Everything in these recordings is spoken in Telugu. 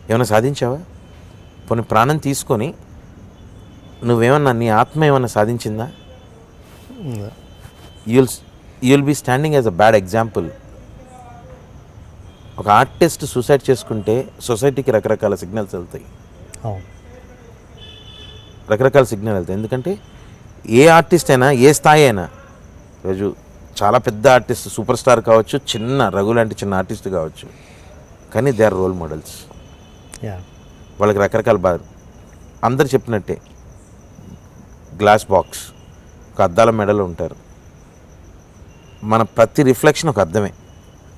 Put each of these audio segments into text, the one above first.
ఏమైనా సాధించావా? పోనీ ప్రాణం తీసుకొని నువ్వేమన్నా నీ ఆత్మ ఏమన్నా సాధించిందా? You'll be standing as a bad example. ఒక ఆర్టిస్ట్ సూసైడ్ చేసుకుంటే సొసైటీకి రకరకాల సిగ్నల్స్ వెళ్తాయి, రకరకాల సిగ్నల్ వెళ్తాయి. ఎందుకంటే ఏ ఆర్టిస్ట్ అయినా, ఏ స్థాయి అయినా, ఈరోజు చాలా పెద్ద ఆర్టిస్ట్, సూపర్ స్టార్ కావచ్చు, చిన్న రఘు లాంటి చిన్న ఆర్టిస్ట్ కావచ్చు, కానీ దే ఆర్ రోల్ మోడల్స్. వాళ్ళకి రకరకాల బాధ. అందరు చెప్పినట్టే గ్లాస్ బాక్స్, ఒక అద్దాల మెడలో ఉంటారు. మన ప్రతి రిఫ్లెక్షన్ ఒక అర్థమే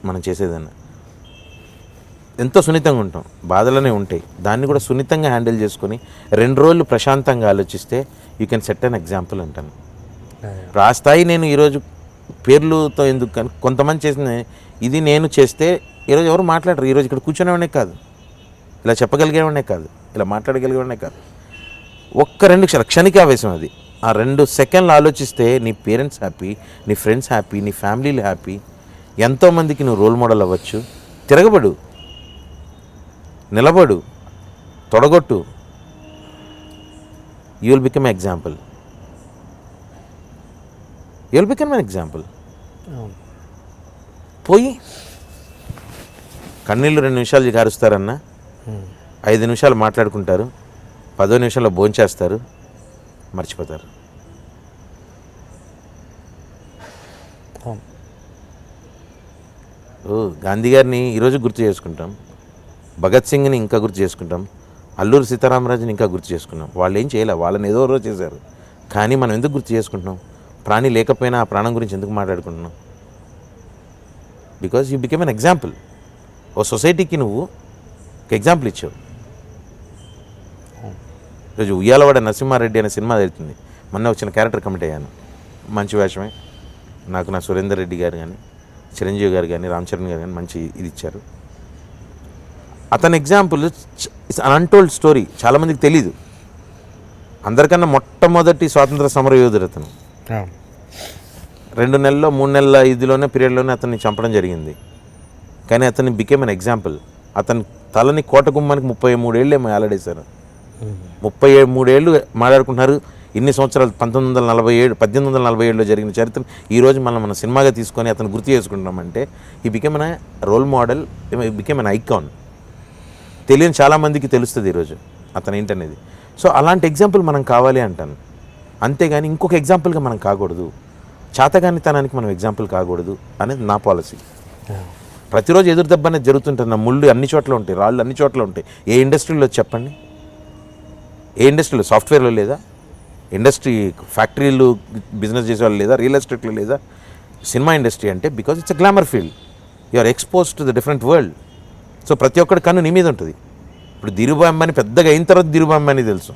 మనం చేసేదన్నా. ఎంతో సున్నితంగా ఉంటాం, బాధలనే ఉంటాయి, దాన్ని కూడా సున్నితంగా హ్యాండిల్ చేసుకొని 2 రోజులు ప్రశాంతంగా ఆలోచిస్తే you can set an example అంటాను. ఇప్పుడు ఆ స్థాయి నేను ఈరోజు పేర్లుతో ఎందుకు, కానీ కొంతమంది చేసిన ఇది నేను చేస్తే ఈరోజు ఎవరు మాట్లాడరు. ఈరోజు ఇక్కడ కూర్చునేవాడే కాదు, ఇలా చెప్పగలిగేవాడే కాదు, ఇలా మాట్లాడగలిగేవాడే కాదు. ఒక్క 2 క్షణికావేశం అది. ఆ 2 సెకండ్లు ఆలోచిస్తే నీ పేరెంట్స్ హ్యాపీ, నీ ఫ్రెండ్స్ హ్యాపీ, నీ ఫ్యామిలీలు హ్యాపీ, ఎంతోమందికి నువ్వు రోల్ మోడల్ అవ్వచ్చు. తిరగబడు, నిలబడు, తొడగొట్టు, you will become example. You will become an example. పోయి కన్నీళ్ళు 2 నిమిషాలు గారుస్తారన్నా, 5 నిమిషాలు మాట్లాడుకుంటారు, 10వ నిమిషంలో భోంచేస్తారు, మర్చిపోతారు. గాంధీ గారిని ఈరోజు గుర్తు చేసుకుంటాం, భగత్ సింగ్ని ఇంకా గుర్తు చేసుకుంటాం, అల్లూరి సీతారామరాజుని ఇంకా గుర్తు చేసుకున్నాం. వాళ్ళు ఏం చేయలే, వాళ్ళని ఏదో రోజు చేశారు, కానీ మనం ఎందుకు గుర్తు చేసుకుంటున్నాం? ప్రాణి లేకపోయినా ఆ ప్రాణం గురించి ఎందుకు మాట్లాడుకుంటున్నాం? Because you become an example. ఓ సొసైటీకి నువ్వు ఒక ఎగ్జాంపుల్ ఇచ్చావు. ఈరోజు ఉయ్యాలవాడ నరసింహారెడ్డి అనే సినిమా వెళ్తుంది, మొన్న వచ్చిన క్యారెక్టర్ కమిట్ అయ్యాను, మంచి వేషమే. నాకు నా సురేందర్ రెడ్డి గారు కానీ, చిరంజీవి గారు కానీ, రామ్ చరణ్ గారు కానీ మంచి ఇది ఇచ్చారు. అతని example it's an untold story, చాలామందికి తెలీదు. అందరికన్నా మొట్టమొదటి స్వాతంత్ర సమర యోధుడు అతను. 2 నెలల్లో 3 నెలల ఇదిలోనే పీరియడ్లోనే అతన్ని చంపడం జరిగింది, కానీ అతన్ని బికేమ్ అన్ ఎగ్జాంపుల్. అతని తలని కోట గుమ్మానికి 33 ఏళ్ళే ఆలాడేశారు. 33 ఏళ్ళు మాట్లాడుకుంటున్నారు. ఇన్ని సంవత్సరాలు 1847లో జరిగిన చరిత్ర ఈరోజు మన సినిమాగా తీసుకొని అతను గుర్తు చేసుకుంటున్నామంటే ఈ became an role model, became an icon. తెలియని చాలామందికి తెలుస్తుంది ఈరోజు అతను ఏంటనేది. సో అలాంటి ఎగ్జాంపుల్ మనం కావాలి అంటాను, అంతేగాని ఇంకొక ఎగ్జాంపుల్గా మనం కాకూడదు. చాతగానితనానికి మనం ఎగ్జాంపుల్ కాకూడదు అనేది నా పాలసీ. ప్రతిరోజు ఎదురు దెబ్బ అనేది జరుగుతుంటుంది, నా ముళ్ళు అన్ని చోట్ల ఉంటాయి, రాళ్ళు అన్ని చోట్ల ఉంటాయి. ఏ ఇండస్ట్రీలో చెప్పండి, ఏ ఇండస్ట్రీలో? సాఫ్ట్వేర్లో లేదా, ఇండస్ట్రీ ఫ్యాక్టరీలు బిజినెస్ చేసేవాళ్ళు లేదా, రియల్ ఎస్టేట్లో లేదా? సినిమా ఇండస్ట్రీ అంటే because it's a glamour field, you are expose to the different world. So ప్రతి ఒక్కడి కన్ను నీ మీద ఉంటుంది. ఇప్పుడు ధీరుభాయ్ అంబానీ పెద్దగా అయిన తర్వాత ధీరుభాయ్ అంబానీ తెలుసు,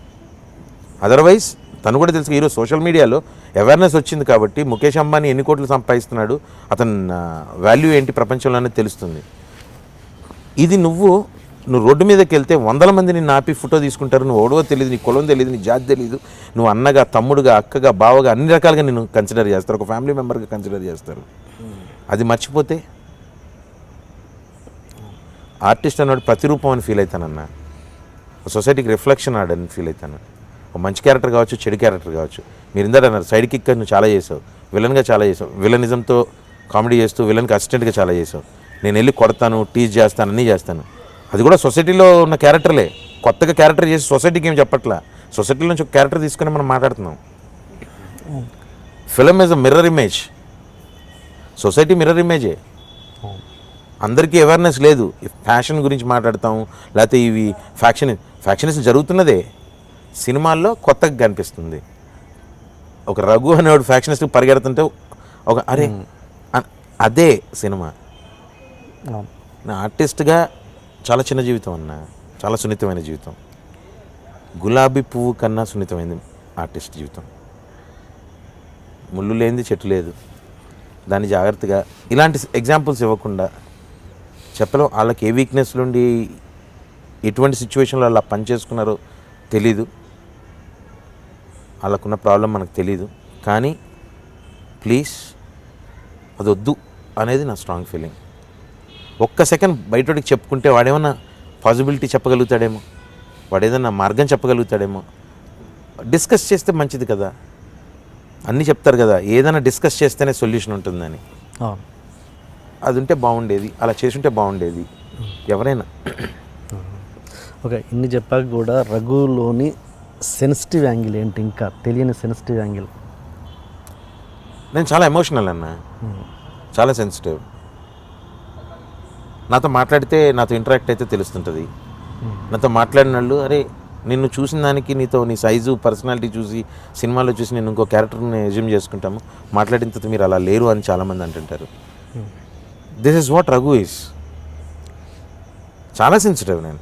అదర్వైజ్ తను కూడా తెలుసు. ఈరోజు సోషల్ మీడియాలో అవేర్నెస్ వచ్చింది కాబట్టి ముఖేష్ అంబానీ ఎన్ని కోట్లు సంపాదిస్తున్నాడు, అతని వాల్యూ ఏంటి ప్రపంచంలోనే తెలుస్తుంది. ఇది నువ్వు రోడ్డు మీదకి వెళ్తే 100 మంది నిన్ను ఆపి ఫోటో తీసుకుంటారు. నువ్వు ఓడవో తెలియదు, నీ కులం తెలియదు, నీ జాతి తెలియదు, నువ్వు అన్నగా, తమ్ముడుగా, అక్కగా, బావగా అన్ని రకాలుగా నిన్ను కన్సిడర్ చేస్తారు, ఒక ఫ్యామిలీ మెంబర్గా కన్సిడర్ చేస్తారు. అది మర్చిపోతే ఆర్టిస్ట్ అన్నాడు ప్రతిరూపం అని ఫీల్ అవుతానన్నా, సొసైటీకి రిఫ్లెక్షన్ ఆడని ఫీల్ అవుతాను. ఒక మంచి క్యారెక్టర్ కావచ్చు, చెడు క్యారెక్టర్ కావచ్చు. మీరు ఇందాక అన్నారు సైడ్ కిక్ నువ్వు చాలా చేసావు, విలన్గా చాలా చేసావు, విలనిజంతో కామెడీ చేస్తూ విలన్కి అసిస్టెంట్గా చాలా చేసావు. నేను వెళ్ళి కొడతాను, టీజ్ చేస్తాను, అన్నీ చేస్తాను. అది కూడా సొసైటీలో ఉన్న క్యారెక్టర్లే. కొత్తగా క్యారెక్టర్ చేసి సొసైటీకి ఏం చెప్పట్లా, సొసైటీలో నుంచి ఒక క్యారెక్టర్ తీసుకొని మనం మాట్లాడుతున్నాం. Film is a mirror image, society mirror ఇమేజే. అందరికీ అవేర్నెస్ లేదు. ఫ్యాషన్ గురించి మాట్లాడతాం, లేకపోతే ఇవి ఫ్యాక్షనిస్ట్ జరుగుతున్నదే సినిమాల్లో కొత్తగా కనిపిస్తుంది. ఒక రఘు అనేవాడు ఫ్యాక్షనిస్ట్ పరిగెడుతుంటే ఒక అరే అదే సినిమా. నా ఆర్టిస్ట్గా చాలా చిన్న జీవితం అన్న, చాలా సున్నితమైన జీవితం. గులాబీ పువ్వు కన్నా సున్నితమైంది ఆర్టిస్ట్ జీవితం. ముళ్ళు లేనిది చెట్టు లేదు, దాన్ని జాగ్రత్తగా ఇలాంటి ఎగ్జాంపుల్స్ ఇవ్వకుండా చెప్పలేం. వాళ్ళకి ఏ వీక్నెస్ నుండి ఎటువంటి సిచ్యువేషన్లో అలా పనిచేసుకున్నారో తెలీదు, వాళ్ళకున్న ప్రాబ్లం మనకు తెలీదు. కానీ ప్లీజ్ అది వద్దు అనేది నా స్ట్రాంగ్ ఫీలింగ్. ఒక్క సెకండ్ బయటోడికి చెప్పుకుంటే వాడేమన్నా పాసిబిలిటీ చెప్పగలుగుతాడేమో, వాడు ఏదైనా మార్గం చెప్పగలుగుతాడేమో. డిస్కస్ చేస్తే మంచిది కదా, అన్నీ చెప్తారు కదా, ఏదైనా డిస్కస్ చేస్తేనే సొల్యూషన్ ఉంటుందని. అది ఉంటే బాగుండేది, అలా చేసుంటే బాగుండేది ఎవరైనా. ఓకే, ఇన్ని చెప్పాక కూడా రఘులోని సెన్సిటివ్ యాంగిల్ ఏంటి, ఇంకా తెలియని సెన్సిటివ్ యాంగిల్? నేను చాలా ఎమోషనల్ అన్న, చాలా సెన్సిటివ్. నాతో మాట్లాడితే, నాతో ఇంటరాక్ట్ అయితే తెలుస్తుంటుంది. నాతో మాట్లాడిన వాళ్ళు, అరే నిన్ను చూసిన దానికి నీతో నీ సైజు పర్సనాలిటీ చూసి సినిమాలో చూసి నేను ఇంకో క్యారెక్టర్ని ఎజ్యూమ్ చేసుకుంటాము, మాట్లాడిన తర్వాత మీరు అలా లేరు అని చాలామంది అంటుంటారు. This is what Raghu is. చాలా సెన్సిటివ్ నేను.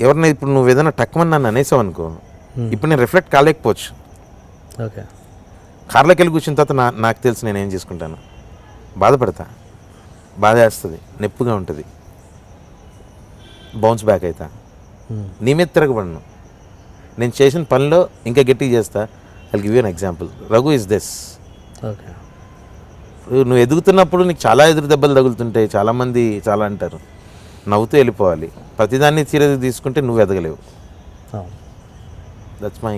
ఎవరిని ఇప్పుడు నువ్వు ఏదైనా టక్మని నన్ను అనేసావు అనుకో, ఇప్పుడు నేను రిఫ్లెక్ట్ కాలేకపోవచ్చు. ఓకే, కార్లోకి వెళ్ళి కూర్చున్న తర్వాత నాకు తెలిసి నేను ఏం చేసుకుంటాను, బాధపడతా, బాధ వేస్తుంది, నొప్పిగా ఉంటుంది, బౌన్స్ బ్యాక్ అవుతా, నీ మీద తిరగబడను. నేను చేసిన పనిలో ఇంకా గట్టిగా చేస్తా. I give you an example. Raghu is this. Okay, నువ్వు ఎదుగుతున్నప్పుడు నీకు చాలా ఎదురు దెబ్బలు తగులుతుంటాయి, చాలామంది చాలా అంటారు, నవ్వుతూ వెళ్ళిపోవాలి. ప్రతిదాన్ని సీరియస్ తీసుకుంటే నువ్వు ఎదగలేవు. That's my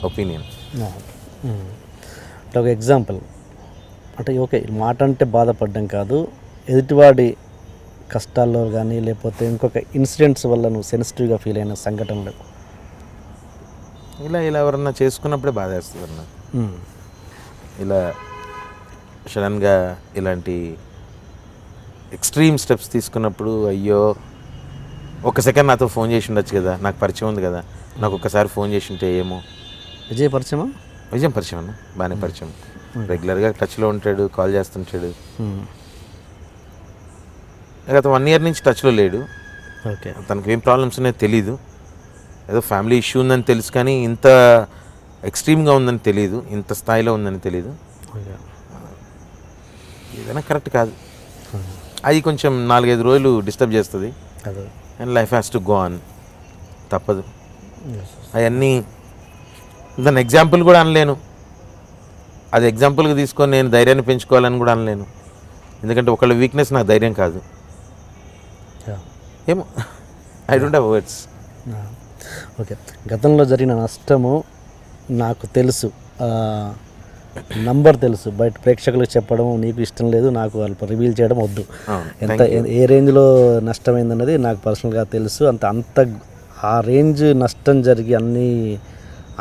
opinion. ఒక ఎగ్జాంపుల్ అంటే, ఓకే మాట అంటే బాధపడడం కాదు, ఎదుటివాడి కష్టాల్లో కానీ లేకపోతే ఇంకొక ఇన్సిడెంట్స్ వల్ల నువ్వు సెన్సిటివ్గా ఫీల్ అయిన సంఘటనలు? ఇలా ఎవరన్నా చేసుకున్నప్పుడే బాధ వేస్తుంది అన్న. ఇలా సడన్గా ఇలాంటి ఎక్స్ట్రీమ్ స్టెప్స్ తీసుకున్నప్పుడు, అయ్యో ఒక సెకండ్ నాతో ఫోన్ చేసి ఉండొచ్చు కదా, నాకు పరిచయం ఉంది కదా, నాకు ఒక్కసారి ఫోన్ చేసి ఉంటే ఏమో. విజయ్ పరిచయమా? విజయం పరిచయం అన్న, బాగానే పరిచయం. రెగ్యులర్గా టచ్లో ఉంటాడు, కాల్ చేస్తుంటాడు. గత 1 year నుంచి టచ్లో లేడు. ఓకే, తనకి ఏం ప్రాబ్లమ్స్ ఉన్నాయో తెలీదు. ఏదో ఫ్యామిలీ ఇష్యూ ఉందని తెలుసు, కానీ ఇంత ఎక్స్ట్రీమ్గా ఉందని తెలియదు, ఇంత స్థాయిలో ఉందని తెలీదు. ఏదైనా కరెక్ట్ కాదు. అది కొంచెం 4-5 రోజులు డిస్టర్బ్ చేస్తుంది. And life has to go on, తప్పదు. అవన్నీ దాన్ని ఎగ్జాంపుల్ కూడా అనలేను. అది ఎగ్జాంపుల్గా తీసుకొని నేను ధైర్యాన్ని పెంచుకోవాలని కూడా అనలేను. ఎందుకంటే ఒకళ్ళ వీక్నెస్ నాకు ధైర్యం కాదు. ఏమో, I don't have words. Okay, గతంలో జరిగిన నష్టము నాకు తెలుసు, నంబర్ తెలుసు, బయట ప్రేక్షకులకు చెప్పడం నీకు ఇష్టం లేదు, నాకు వాళ్ళు రివీల్ చేయడం వద్దు. ఎంత ఏ రేంజ్లో నష్టమైందన్నది నాకు పర్సనల్గా తెలుసు. అంత ఆ రేంజ్ నష్టం జరిగి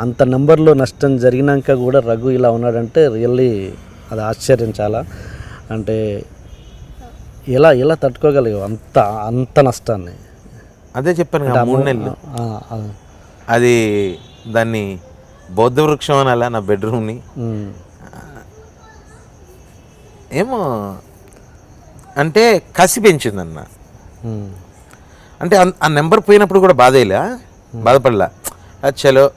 అంత నెంబర్లో నష్టం జరిగినాక కూడా రఘు ఇలా ఉన్నాడంటే రియల్లీ అది ఆశ్చర్యం చాలా. అంటే ఎలా తట్టుకోగలిగావు అంత నష్టాన్ని? అదే చెప్పాను కదా, 3 నెలలు. అది దాన్ని బౌద్ధ వృక్షం అనాలా నా బెడ్రూమ్ని. ఏమో అంటే కసి పెంచిందన్న. అంటే ఆ నెంబర్ పోయినప్పుడు కూడా బాధపడలా. చలో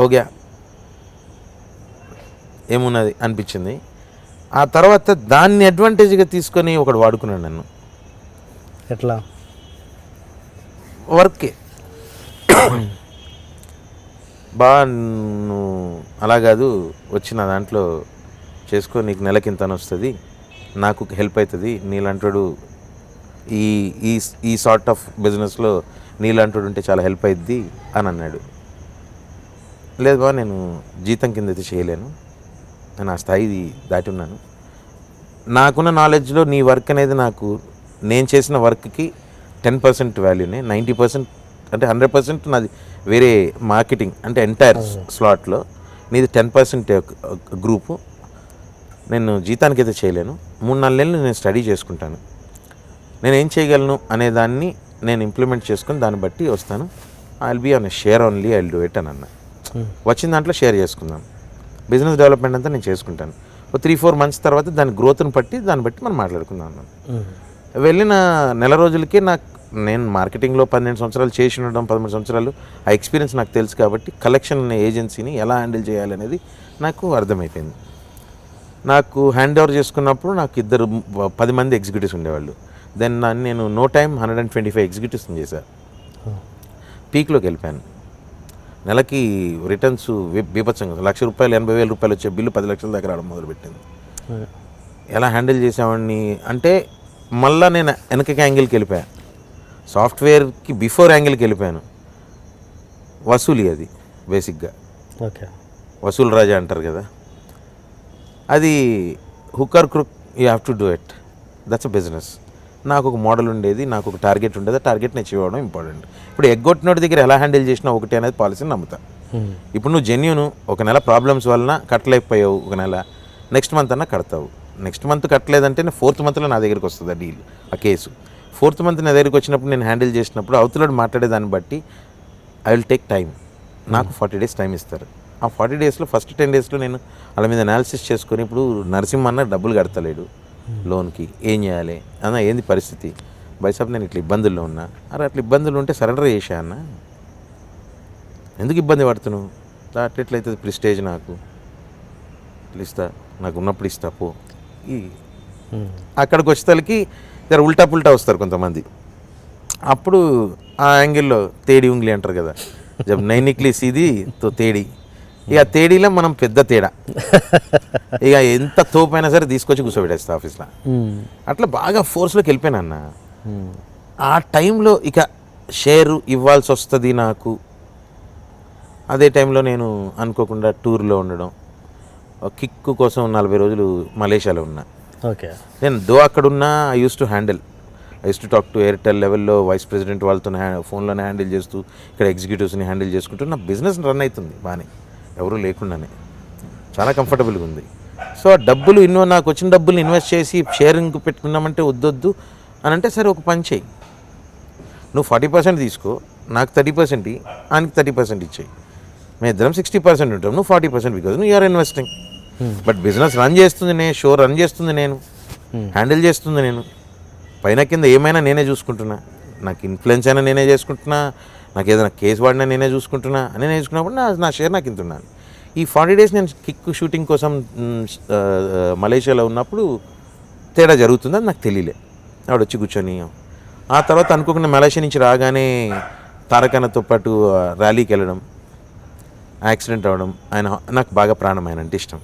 ఓకే ఏమున్నది అనిపించింది. ఆ తర్వాత దాన్ని అడ్వాంటేజ్గా తీసుకొని ఒకడు వాడుకున్నాడు నన్ను. ఎట్లా? వర్కే నువ్వు అలా కాదు, వచ్చిన దాంట్లో చేసుకో, నీకు నెలకి ఇంత అని వస్తుంది, నాకు హెల్ప్ అవుతుంది, నీలాంటోడు ఈ సార్ట్ ఆఫ్ బిజినెస్లో నీలాంటోడు ఉంటే చాలా హెల్ప్ అవుద్ది అని అన్నాడు. లేదు బా, నేను జీతం కింద అయితే చేయలేను, నేను ఆ స్థాయి దాటి ఉన్నాను. నాకున్న నాలెడ్జ్లో నీ వర్క్ అనేది నేను చేసిన వర్క్కి 10% వాల్యూనే, 90% అంటే 100% నాది వేరే మార్కెటింగ్, అంటే ఎంటైర్ స్లాట్లో నీది 10% గ్రూపు. నేను జీతానికి అయితే చేయలేను, 3-4 నెలలు నేను స్టడీ చేసుకుంటాను, నేను ఏం చేయగలను అనే దాన్ని నేను ఇంప్లిమెంట్ చేసుకుని దాన్ని బట్టి వస్తాను. I will be on a share only, I will do it అని అన్న. వచ్చిన దాంట్లో షేర్ చేసుకుందాం, బిజినెస్ డెవలప్మెంట్ అంతా నేను చేసుకుంటాను. ఒక 3-4 months తర్వాత దాని గ్రోత్ని బట్టి మనం మాట్లాడుకుందాం అన్నాను. వెళ్ళిన నెల రోజులకి నేను మార్కెటింగ్లో 12 సంవత్సరాలు చేసి ఉండడం, 13 సంవత్సరాలు ఆ ఎక్స్పీరియన్స్ నాకు తెలుసు కాబట్టి కలెక్షన్ అనే ఏజెన్సీని ఎలా హ్యాండిల్ చేయాలనేది నాకు అర్థమైపోయింది. నాకు హ్యాండ్ ఓవర్ చేసుకున్నప్పుడు నాకు 10 మంది ఎగ్జిక్యూటివ్స్ ఉండేవాళ్ళు. దెన్ నేను నో టైం 125 ఎగ్జిక్యూటివ్స్ని చేశాను. పీక్లోకి వెళ్ళిపోయాను. నెలకి రిటర్న్స్ బీభత్సంగా ₹1,00,000 ₹80,000 వచ్చే బిల్లు 10 లక్షల దగ్గర రావడం మొదలుపెట్టింది. ఎలా హ్యాండిల్ చేసేవాడిని అంటే మళ్ళీ నేను వెనకకి యాంగిల్కి వెళ్ళిపోయా. సాఫ్ట్వేర్కి బిఫోర్ యాంగిల్కి వెళ్ళిపోయాను. వసూలి అది బేసిక్గా, ఓకే. వసూల్ రాజా అంటారు కదా, అది హుకర్ క్రుక్, you have to do it, that's a business. నాకు ఒక మోడల్ ఉండేది, నాకు ఒక టార్గెట్ ఉండేది, ఆ టార్గెట్ని అచీవ్ అవ్వడం ఇంపార్టెంట్. ఇప్పుడు ఎగ్గొట్టినోడి దగ్గర ఎలా హ్యాండిల్ చేసినా ఒకటి అనేది పాలసీని నమ్ముతా. ఇప్పుడు నువ్వు జెన్యూను ఒక నెల ప్రాబ్లమ్స్ వలన కట్టలేకపోయావు, ఒక నెల, నెక్స్ట్ మంత్ అన్నా కడతావు. నెక్స్ట్ మంత్ కట్టలేదంటే 4th మంత్లో నా దగ్గరికి వస్తుంది ఆ డీల్, ఆ కేసు. 4th మంత్ నా దగ్గరికి వచ్చినప్పుడు నేను హ్యాండిల్ చేసినప్పుడు అవతలడు మాట్లాడేదాన్ని బట్టి ఐ విల్ టేక్ టైం. నాకు 40 days టైం ఇస్తారు. ఆ 40 daysలో ఫస్ట్ 10 daysలో నేను వాళ్ళ మీద అనాలిసిస్ చేసుకొని, ఇప్పుడు నరసింహన్న డబ్బులు కడతలేడు లోన్కి, ఏం చేయాలి అన్న, ఏంది పరిస్థితి బైసాబ్, నేను ఇట్లా ఇబ్బందుల్లో ఉన్నా. అరే అట్లా ఇబ్బందులు ఉంటే సరెండర్ చేసా అన్న, ఎందుకు ఇబ్బంది పడుతున్నావు, అట్లయితుంది ప్రిస్టేజ్, నాకు ఇట్లా ఇస్తా, నాకు ఉన్నప్పుడు ఇస్తా పో. ఈ అక్కడికి వచ్చేసరికి జర ఉల్టా పుల్టా వస్తారు కొంతమంది. అప్పుడు ఆ యాంగిల్లో తేడి ఉంగ్లీ అంటారు కదా, జబ్ నై నిక్లీ సీది తో తేడి, ఇక తేడీలో మనం పెద్ద తేడా, ఇక ఎంత తోపైనా సరే తీసుకొచ్చి కూర్చోబెట్టేస్తా ఆఫీస్లో. అట్లా బాగా ఫోర్స్లోకి వెళ్ళిపోయాను అన్న. ఆ టైంలో ఇక షేరు ఇవ్వాల్సి వస్తుంది నాకు. అదే టైంలో నేను అనుకోకుండా టూర్లో ఉండడం, కిక్కు కోసం 40 రోజులు మలేషియాలో ఉన్నా. ఓకే. నేను అక్కడున్నా I used to talk to Airtel లెవెల్లో వైస్ ప్రెసిడెంట్ వాళ్ళతో ఫోన్లోనే హ్యాండిల్ చేస్తూ, ఇక్కడ ఎగ్జిక్యూటివ్స్ని హ్యాండిల్ చేసుకుంటూ నా బిజినెస్ రన్ అవుతుంది బాగానే, ఎవరూ లేకుండానే, చాలా కంఫర్టబుల్గా ఉంది. సో ఆ డబ్బులు నాకు వచ్చిన డబ్బులు ఇన్వెస్ట్ చేసి షేరింగ్ పెట్టుకున్నామంటే వద్దొద్దు అని అంటే, సరే ఒక పని చేయి, నువ్వు 40% తీసుకో, నాకు 30% ఆయనకి 30% ఇచ్చేయి, మేము ఇద్దరం 60% ఉంటాం, నువ్వు 40% బికాజ్ నువ్వు you're investing. But business run చేస్తుంది నేను, షో రన్ చేస్తుంది నేను, హ్యాండిల్ చేస్తుంది నేను, పైన కింద ఏమైనా నేనే చూసుకుంటున్నా, నాకు ఇన్ఫ్లుయెన్స్ అయినా నేనే చేసుకుంటున్నా, నాకు ఏదైనా కేసు వాడినా నేనే చూసుకుంటున్నా అని నేను చూసుకున్నప్పుడు నా షేర్ నాకు ఇంతున్నాను. ఈ 40 days నేను కిక్ షూటింగ్ కోసం మలేషియాలో ఉన్నప్పుడు తేడా జరుగుతుందని నాకు తెలియలే. ఆవిడ వచ్చి కూర్చొని, ఆ తర్వాత అనుకోకుండా మలేషియా నుంచి రాగానే తారకన్నతో పాటు ర్యాలీకి వెళ్ళడం, యాక్సిడెంట్ అవ్వడం, ఆయన నాకు బాగా ప్రాణం, ఆయన అంటే ఇష్టం.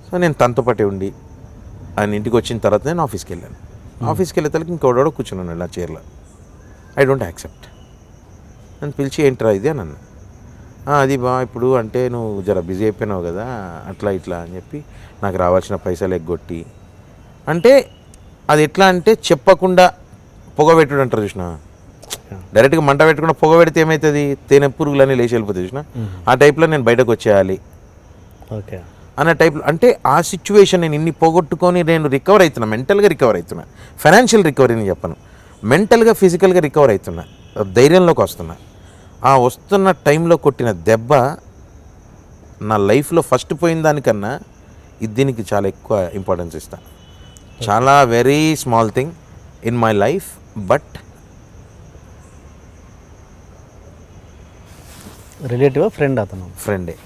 సో నేను తనతో పాటే ఉండి ఆయన ఇంటికి వచ్చిన తర్వాత నేను ఆఫీస్కి వెళ్ళాను. ఆఫీస్కి వెళ్ళే తలకి ఇంకోడో కూర్చున్నాను నా చైర్లో. I don't accept. నన్ను పిలిచి ఏంట్రా ఇది అని అన్నా. అది ఇప్పుడు అంటే నువ్వు జర బిజీ అయిపోయినావు కదా, అట్లా ఇట్లా అని చెప్పి నాకు రావాల్సిన పైసలు ఎగ్గొట్టి, అంటే అది ఎట్లా అంటే చెప్పకుండా పొగబెట్టుడు అంటారు చూసిన, డైరెక్ట్గా మంట పెట్టుకుండా పొగ పెడితే ఏమవుతుంది, తేనె పురుగులన్నీ లేచి వెళ్ళిపోతాయి చూసిన, ఆ టైప్లో నేను బయటకు వచ్చేయాలి ఓకే అన్న టైప్లో. అంటే ఆ సిచ్యువేషన్ నేను ఇన్ని పోగొట్టుకొని నేను రికవర్ అవుతున్నా, మెంటల్గా రికవర్ అవుతున్నా, ఫైనాన్షియల్ రికవరీని చెప్పను, మెంటల్గా ఫిజికల్గా రికవర్ అవుతున్నా, ధైర్యంలోకి వస్తున్నా. ఆ వస్తున్న టైంలో కొట్టిన దెబ్బ నా లైఫ్లో ఫస్ట్ పోయిన దానికన్నా దీనికి చాలా ఎక్కువ ఇంపార్టెన్స్ ఇస్తా. చాలా very small thing in my life, but relative friend, అతను ఫ్రెండే.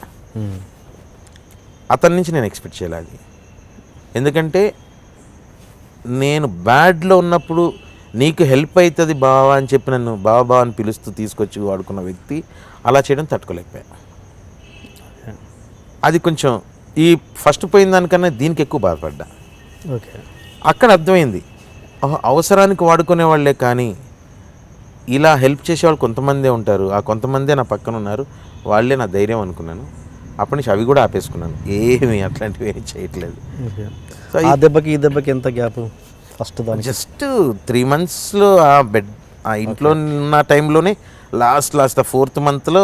అతని నుంచి నేను ఎక్స్పెక్ట్ చేయాలి అది, ఎందుకంటే నేను బ్యాడ్లో ఉన్నప్పుడు నీకు హెల్ప్ అవుతుంది బావా అని చెప్పి నన్ను బావా అని పిలుస్తూ తీసుకొచ్చి వాడుకున్న వ్యక్తి అలా చేయడం తట్టుకోలేకపోయా. అది కొంచెం ఈ ఫస్ట్ పోయిన దానికన్నా దీనికి ఎక్కువ బాధపడ్డా. ఓకే. అక్కడ అర్థమైంది, అవసరానికి వాడుకునే వాళ్ళే కానీ ఇలా హెల్ప్ చేసేవాళ్ళు కొంతమందే ఉంటారు, ఆ కొంతమందే నా పక్కన ఉన్నారు, వాళ్ళే నా ధైర్యం అనుకున్నాను. అప్పటి నుంచి అవి కూడా ఆపేసుకున్నాను, ఏమి అట్లాంటివి ఏమి చేయట్లేదు. సో ఆ దెబ్బకి ఈ దెబ్బకి ఎంత గ్యాప్? ఫస్ట్ జస్ట్ 3 monthsలో ఆ ఇంట్లో ఉన్న టైంలోనే లాస్ట్ 4th monthలో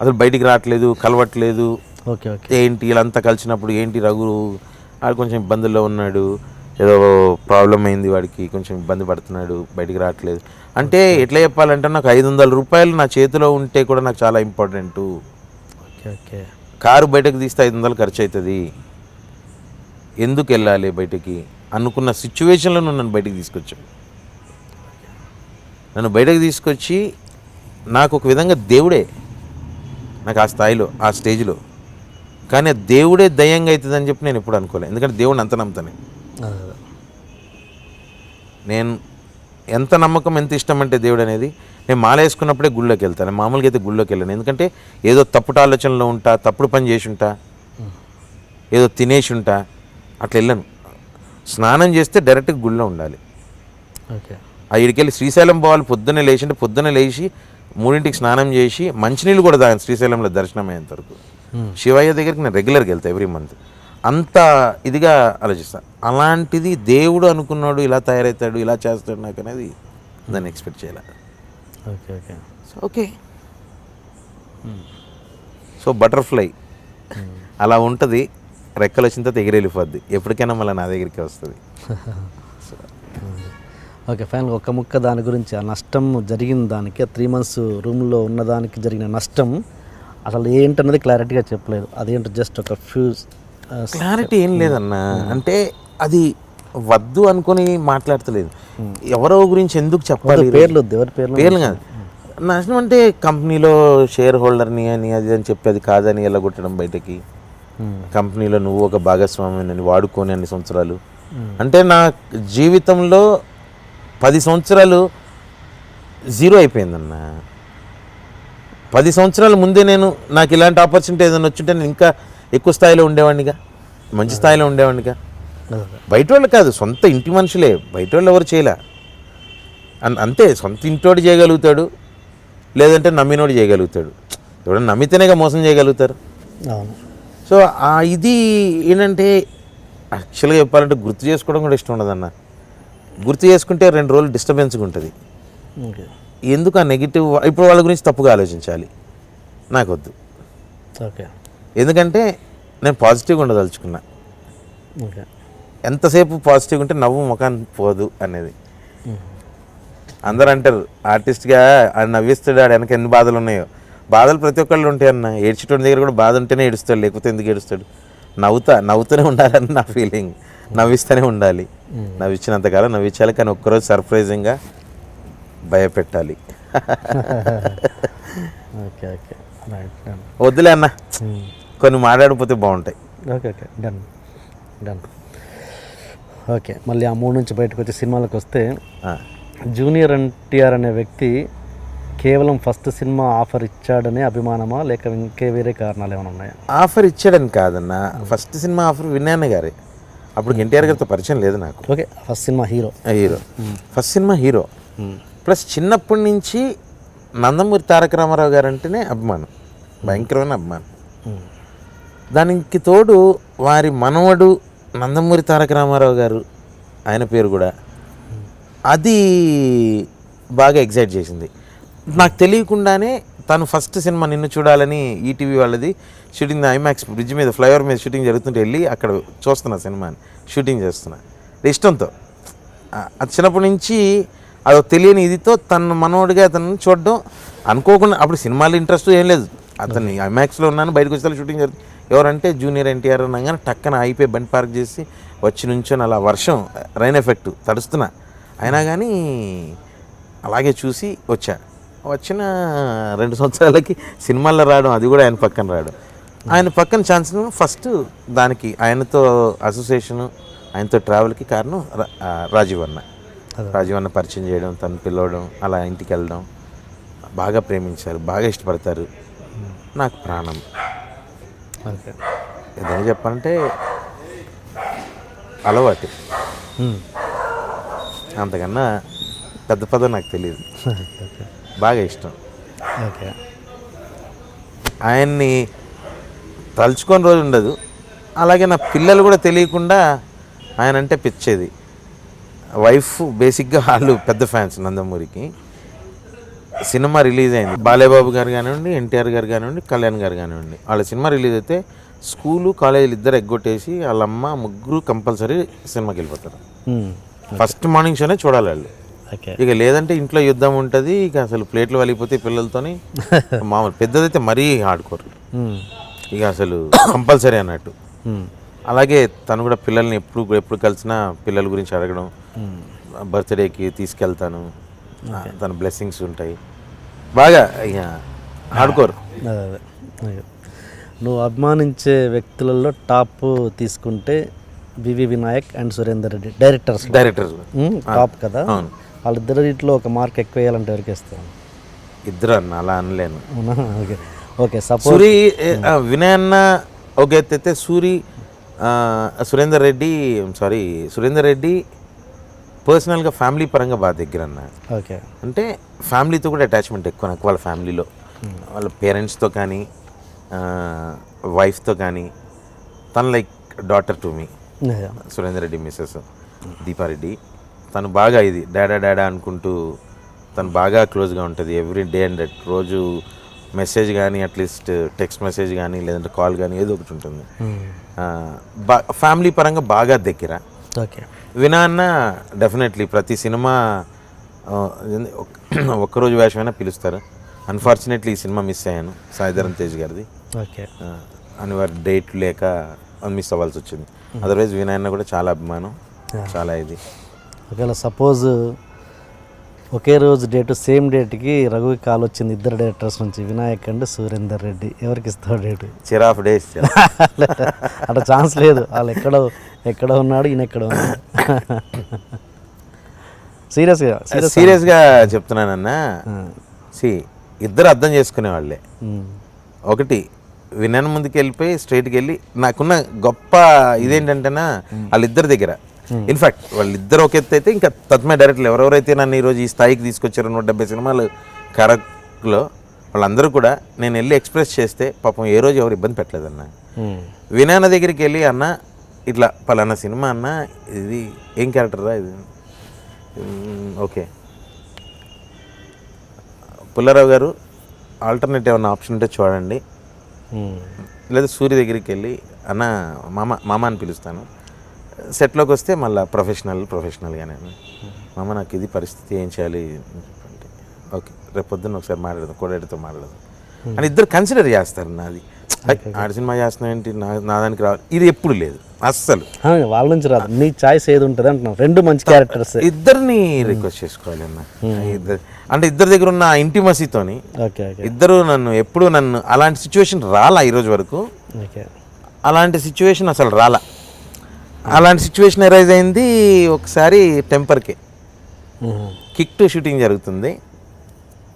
అసలు బయటికి రావట్లేదు, కలవట్లేదు. Okay okay. ఏంటి వీళ్ళంతా కలిసినప్పుడు ఏంటి రఘు ఆడు కొంచెం ఇబ్బందుల్లో ఉన్నాడు, ఏదో ప్రాబ్లం అయింది వాడికి, కొంచెం ఇబ్బంది పడుతున్నాడు, బయటికి రావట్లేదు అంటే ఎట్లా చెప్పాలంటే, నాకు 500 రూపాయలు నా చేతిలో ఉంటే కూడా నాకు చాలా ఇంపార్టెంటు. Okay okay. కారు బయటకు తీస్తే 500 ఖర్చు అవుతుంది, ఎందుకు వెళ్ళాలి బయటికి అనుకున్న సిచ్యువేషన్లో నువ్వు నన్ను బయటకు తీసుకొచ్చావు. నన్ను బయటకు తీసుకొచ్చి నాకు ఒక విధంగా దేవుడే నాకు ఆ స్థాయిలో, ఆ స్టేజ్లో, కానీ ఆ దేవుడే దయ్యంగా అవుతుందని చెప్పి నేను ఎప్పుడు అనుకోలేదు. ఎందుకంటే దేవుడిని అంత నమ్ముతాను నేను, ఎంత నమ్మకం ఎంత ఇష్టం అంటే దేవుడు అనేది. నేను మాల వేసుకున్నప్పుడే గుళ్ళోకి వెళ్తాను, మామూలుగా అయితే గుళ్ళోకి వెళ్ళాను, ఎందుకంటే ఏదో తప్పుడు ఆలోచనలో ఉంటా, తప్పుడు పని చేసి ఉంటా, ఏదో తినేసి ఉంటా, అట్లా వెళ్ళను. స్నానం చేస్తే డైరెక్ట్గా గుళ్ళో ఉండాలి. ఓకే. ఆ ఇడికెళ్ళి శ్రీశైలం పోవాలి, పొద్దున్నే లేచి 3ంటికి స్నానం చేసి మంచినీళ్ళు కూడా తాగాను శ్రీశైలంలో దర్శనం అయ్యేంత వరకు. శివయ్య దగ్గరికి నేను రెగ్యులర్గా వెళ్తాను ఎవ్రీ మంత్. అంత ఇదిగా ఆలోచిస్తాను. అలాంటిది దేవుడు అనుకున్నాడు ఇలా తయారవుతాడు, ఇలా చేస్తాడు నాకు అనేది దాన్ని ఎక్స్పెక్ట్ చేయాలి. Okay okay okay. So butterfly అలా ఉంటుంది, రెక్కలు వచ్చిన తర్వాత ఎగిరెళ్ళిపోద్ది, ఎప్పటికైనా మళ్ళీ నా దగ్గరికి వస్తుంది. ఓకే ఫైనల్ ఒక ముక్క దాని గురించి, ఆ నష్టం జరిగిన దానికి, ఆ 3 months రూమ్లో ఉన్నదానికి జరిగిన నష్టం అసలు ఏంటన్నది క్లారిటీగా చెప్పలేదు. అదేంటో జస్ట్ ఒక ఫ్యూజ్ క్లారిటీ ఏం లేదన్నా. అంటే అది వద్దు అనుకొని మాట్లాడతలేదు. ఎవరో గురించి ఎందుకు చెప్పాలి, పేర్లు ఎవరి పేర్లు కాదు. నష్టం అంటే కంపెనీలో షేర్ హోల్డర్ని అని అది అని చెప్పి అది కాదని వెళ్ళగొట్టడం బయటకి, కంపెనీలో నువ్వు ఒక భాగస్వామిని వాడుకొని అన్ని సంవత్సరాలు. అంటే నా జీవితంలో 10 సంవత్సరాలు జీరో అయిపోయిందన్న. 10 సంవత్సరాల ముందే నాకు ఇలాంటి ఆపర్చునిటీ ఏదైనా వచ్చింటే నేను ఇంకా ఎక్కువ స్థాయిలో ఉండేవాడినిగా, మంచి స్థాయిలో ఉండేవాడినిగా. బయట వాళ్ళు కాదు, సొంత ఇంటి మనుషులే, బయట వాళ్ళు ఎవరు చేయలే. అంతే, సొంత ఇంటోడు చేయగలుగుతాడు, లేదంటే నమ్మినోడు చేయగలుగుతాడు. ఎవడన్నా నమ్మితేనేగా మోసం చేయగలుగుతారు. సో ఇది ఏంటంటే యాక్చువల్గా చెప్పాలంటే గుర్తు చేసుకోవడం కూడా ఇష్టం ఉండదన్న. గుర్తు చేసుకుంటే 2 రోజులు డిస్టర్బెన్స్గా ఉంటుంది. ఎందుకు ఆ నెగిటివ్, ఇప్పుడు వాళ్ళ గురించి తప్పుగా ఆలోచించాలి, నాకు వద్దు. ఓకే, ఎందుకంటే నేను పాజిటివ్గా ఉండదలుచుకున్నా. ఓకే, ఎంతసేపు పాజిటివ్గా ఉంటే నవ్వు ముఖాన్ని పోదు అనేది. అందరూ అంటారు ఆర్టిస్ట్గా ఆడు నవ్విస్తాడు, ఆడు వెనక ఎన్ని బాధలు ఉన్నాయో. బాధలు ప్రతి ఒక్కళ్ళు ఉంటాయి అన్న. ఏడ్చేటోడి దగ్గర కూడా బాధ ఉంటేనే ఏడుస్తాడు, లేకపోతే ఎందుకు ఏడుస్తాడు. నవ్వుతూనే ఉండాలని నా ఫీలింగ్. నవ్విస్తూనే ఉండాలి, నవ్వించినంతకాలం నవ్వించాలి. కానీ ఒక్కరోజు సర్ప్రైజింగ్గా భయపెట్టాలి. ఓకే ఓకే వద్దులే అన్న, కొన్ని మాట్లాడిపోతే బాగుంటాయి. Okay okay done done. Okay, మళ్ళీ ఆ 3 నుంచి బయటకు వచ్చే సినిమాలకు వస్తే, జూనియర్ ఎన్టీఆర్ అనే వ్యక్తి కేవలం ఫస్ట్ సినిమా ఆఫర్ ఇచ్చాడనే అభిమానమా, లేక ఇంకే వేరే కారణాలు ఏమైనా ఉన్నాయా? ఆఫర్ ఇచ్చాడని కాదన్న, ఫస్ట్ సినిమా ఆఫర్ విన్నాను గారి. అప్పుడు ఎన్టీఆర్ గారితో పరిచయం లేదు నాకు. Okay, first cinema hero first cinema hero. Plus చిన్నప్పటి నుంచి నందమూరి తారక రామారావు గారు అంటేనే అభిమానం, భయంకరమైన అభిమానం. దానికి తోడు వారి మనవడు నందమూరి తారక రామారావు గారు, ఆయన పేరు కూడా, అది బాగా ఎగ్జైట్ చేసింది. నాకు తెలియకుండానే తను ఫస్ట్ సినిమా నిన్ను చూడాలని ఈటీవీ వాళ్ళది షూటింగ్, ఐమాక్స్ బ్రిడ్జ్ మీద, ఫ్లైఓవర్ మీద షూటింగ్ జరుగుతుంటే వెళ్ళి అక్కడ చూస్తున్నా సినిమాని, షూటింగ్ చేస్తున్నా ఇష్టంతో. అది చిన్నప్పటి నుంచి అది తెలియని ఇదితో తన మనోడిగా అతను చూడడం, అనుకోకుండా. అప్పుడు సినిమాలు ఇంట్రెస్ట్ ఏం లేదు, అతన్ని ఐమాక్స్లో ఉన్నాను, బయటకు వచ్చే షూటింగ్ జరుగుతుంది. ఎవరంటే జూనియర్ ఎన్టీఆర్ అనగానే టక్కన అయిపోయి బండి పార్క్ చేసి వచ్చి నుంచొని అలా వర్షం రైన్ ఎఫెక్ట్ తడుస్తున్నా, అయినా కానీ అలాగే చూసి వచ్చిన 2 సంవత్సరాలకి సినిమాల్లో రావడం, అది కూడా ఆయన పక్కన రావడం. ఆయన పక్కన ఛాన్స్ ఫస్ట్ దానికి ఆయనతో అసోసియేషను, ఆయనతో ట్రావెల్కి కారణం రాజీవ్ అన్న పరిచయం చేయడం, తను పిలవడం, అలా ఇంటికి వెళ్ళడం. బాగా ప్రేమించారు, బాగా ఇష్టపడతారు, నాకు ప్రాణం. ఏదైనా చెప్పాలంటే అలవాటు, అంతకన్నా పెద్ద పదం నాకు తెలియదు. బాగా ఇష్టం. ఓకే, ఆయన్ని తలుచుకొని రోజు ఉండదు. అలాగే నా పిల్లలు కూడా తెలియకుండా ఆయన అంటే పిచ్చేది. వైఫ్ బేసిక్గా వాళ్ళు పెద్ద ఫ్యాన్స్ నందమూరికి. సినిమా రిలీజ్ అయింది, బాలేబాబు గారు కానివ్వండి, ఎన్టీఆర్ గారు కానివ్వండి, కళ్యాణ్ గారు కానివ్వండి, వాళ్ళ సినిమా రిలీజ్ అయితే స్కూలు కాలేజీలు ఇద్దరు ఎగ్గొట్టేసి వాళ్ళమ్మ ముగ్గురు కంపల్సరీ సినిమాకి వెళ్ళిపోతారు. ఫస్ట్ మార్నింగ్ షోనే చూడాలి వాళ్ళు. ఇక లేదంటే ఇంట్లో యుద్ధం ఉంటుంది, ఇక అసలు ప్లేట్లు వలిగిపోతే పిల్లలతోని. మామూలు పెద్దదైతే మరీ ఆడుకోరు, ఇక అసలు కంపల్సరీ అన్నట్టు. అలాగే తను కూడా పిల్లల్ని ఎప్పుడు కలిసినా పిల్లల గురించి అడగడం, బర్త్డేకి తీసుకెళ్తాను, తన బ్లెస్సింగ్స్ ఉంటాయి. బాగా ఇక ఆడుకోరు. నువ్వు అభిమానించే వ్యక్తులలో టాప్ తీసుకుంటే V V Vinayak and Surender Reddy, directors top కదా. వాళ్ళిద్దరిలో ఒక మార్క్ ఎక్కువ వేయాలంటే ఎవరికి ఇస్తాను? ఇద్దరు అన్న, అలా అనలేను. Okay okay, suppose Suri Vinay అన్న ఒక ఎత్తైతే సురేందర్ రెడ్డి పర్సనల్గా ఫ్యామిలీ పరంగా బాగా దగ్గర అన్న. ఓకే. అంటే ఫ్యామిలీతో కూడా అటాచ్మెంట్ ఎక్కువ నాకు. వాళ్ళ ఫ్యామిలీలో వాళ్ళ పేరెంట్స్తో కానీ వైఫ్తో కానీ తను like daughter to me. Surender Reddy missus Deepa Reddy తను బాగా ఇది డాడా అనుకుంటూ తను బాగా క్లోజ్గా ఉంటుంది ఎవ్రీ డే అండ్ డెట్. రోజు మెసేజ్ కానీ అట్లీస్ట్ టెక్స్ట్ మెసేజ్ కానీ లేదంటే కాల్ కానీ ఏదో ఒకటి ఉంటుంది. ఫ్యామిలీ పరంగా బాగా దగ్గర. ఓకే. వినా అన్న డెఫినెట్లీ ప్రతి సినిమా ఒక్కరోజు వేషమైనా పిలుస్తారు. అన్ఫార్చునేట్లీ ఈ సినిమా మిస్ అయ్యాను సాయిధరం తేజ్ గారిది. ఓకే. అనివార్య డేట్ లేక మిస్ అవ్వాల్సి వచ్చింది. అదర్వైజ్ వినాయన్న కూడా చాలా అభిమానం, చాలా ఇది. ఒకవేళ సపోజ్ ఒకే రోజు డేటు సేమ్ డేట్కి రఘుకి కాల్ వచ్చింది ఇద్దరు డైరెక్టర్స్ నుంచి, వినాయక్ అండ్ సురేందర్ రెడ్డి, ఎవరికి ఇస్తావు డేటు? చిరాఫ్ డేస్ అట్లా ఛాన్స్ లేదు. వాళ్ళు ఎక్కడో ఉన్నాడు, ఈయన ఎక్కడ ఉన్నాడు. సీరియస్గా చెప్తున్నానన్నా. ఇద్దరు అర్థం చేసుకునే వాళ్ళే. ఒకటి వినన్ ముందుకు వెళ్ళిపోయి స్ట్రైట్కి వెళ్ళి నాకున్న గొప్ప ఇదేంటంటేనా వాళ్ళిద్దరి దగ్గర ఇన్ఫ్యాక్ట్ వాళ్ళిద్దరు ఒక ఎత్తు అయితే ఇంకా తత్మే డైరెక్టర్లు ఎవరెవరైతే నన్ను ఈరోజు ఈ స్థాయికి తీసుకొచ్చారో 170 సినిమాలు కరెక్ట్లో వాళ్ళందరూ కూడా నేను వెళ్ళి ఎక్స్ప్రెస్ చేస్తే పాపం ఏ రోజు ఎవరు ఇబ్బంది పెట్టలేదన్న. వినాయన దగ్గరికి వెళ్ళి అన్న ఇట్లా పలానా సినిమా అన్న ఇది ఏం క్యారెక్టర్రా ఇది, ఓకే పుల్లారావు గారు ఆల్టర్నేటివ్ ఏమన్నా ఆప్షన్ ఉంటే చూడండి, లేదా సూర్య దగ్గరికి వెళ్ళి అన్న మామ అని పిలుస్తాను. సెట్లోకి వస్తే మళ్ళీ ప్రొఫెషనల్గానే మామ నాకు ఇది పరిస్థితి ఏం చేయాలి అంటే ఓకే రేపు పొద్దున్న ఒకసారి మాట్లాడదాం, కోడేటితో మాట్లాడదాం అని ఇద్దరు కన్సిడర్ చేస్తారు. నాది ఆడ సినిమా చేస్తున్నావు ఏంటి నా దానికి రావాలి ఇది ఎప్పుడు లేదు అస్సలు. వాళ్ళ నుంచి రాదు, నీ చాయిస్ ఏది ఉంటుంది అంటున్నావు. రెండు మంచి క్యారెక్టర్స్ ఇద్దరిని రిక్వెస్ట్ చేసుకోవాలి అన్న. అంటే ఇద్దరి దగ్గర ఉన్న ఇంటిమసీతోని ఇద్దరు ఎప్పుడు నన్ను అలాంటి సిచ్యువేషన్ రాలా ఈరోజు వరకు. అలాంటి సిచ్యువేషన్ అసలు రాలా. అలాంటి సిచ్యువేషన్ అరైజ్ అయింది ఒకసారి టెంపర్కి. కిక్ టు షూటింగ్ జరుగుతుంది,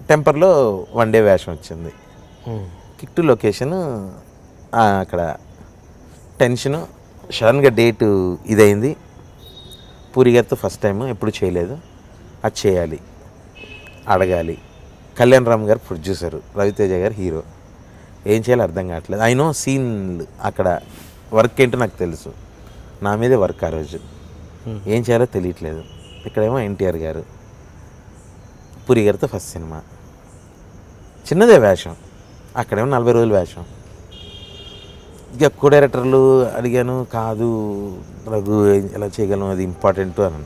టెంపర్లో 1 డే వేషం వచ్చింది. కిక్ టు లొకేషన్ అక్కడ టెన్షను, సడన్గా డేటు ఇదైంది. పూరి గారితో ఫస్ట్ టైం ఎప్పుడు చేయలేదు, అది చేయాలి, అడగాలి. కళ్యాణ్ రామ్ గారు ప్రొడ్యూసరు, రవితేజ గారు హీరో. ఏం చేయాలో అర్థం కావట్లేదు. ఐ నో సీన్లు అక్కడ వర్క్ ఏంటో నాకు తెలుసు, నా మీదే వర్క్ ఆ రోజు. ఏం చేయాలో తెలియట్లేదు. ఇక్కడేమో ఎన్టీఆర్ గారు, పూరి గారితో ఫస్ట్ సినిమా, చిన్నదే వేషం, అక్కడేమో 40 రోజుల వేషం. ఇక కో డైరెక్టర్లు అడిగాను, కాదు రఘు ఎలా చేయగలను, అది ఇంపార్టెంట్ అని.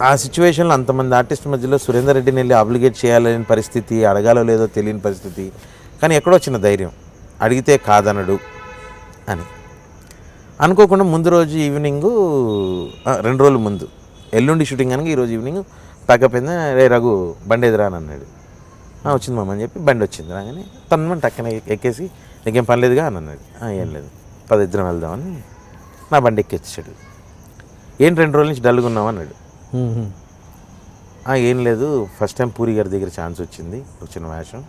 ఆ సిచ్యువేషన్లో అంతమంది ఆర్టిస్ట్ మధ్యలో సురేందర్ రెడ్డిని వెళ్ళి అబ్లిగేట్ చేయాలని పరిస్థితి, అడగాలో లేదో తెలియని పరిస్థితి. కానీ ఎక్కడో చిన్న ధైర్యం, అడిగితే కాదనడు అని. అనుకోకుండా ముందు రోజు ఈవినింగు 2 రోజుల ముందు ఎల్లుండి షూటింగ్ కనుక ఈరోజు ఈవినింగ్ ప్యాకప్ అయిందా, రే రఘు బండి ఎదురా అని అన్నాడు. వచ్చింది మమ్మ అని చెప్పి బండి వచ్చింది. రాగానే తను టక్కన ఎక్కేసి నీకేం పని లేదుగా అని అన్నాడు. ఏం లేదు, 10 ఇద్దరం వెళ్దామని నా బండి ఎక్కిచ్చాడు. ఏంటి 2 రోజుల నుంచి డల్గా ఉన్నావు అన్నాడు. ఏం లేదు, ఫస్ట్ టైం పూరి గారి దగ్గర ఛాన్స్ వచ్చింది, వచ్చిన వేషం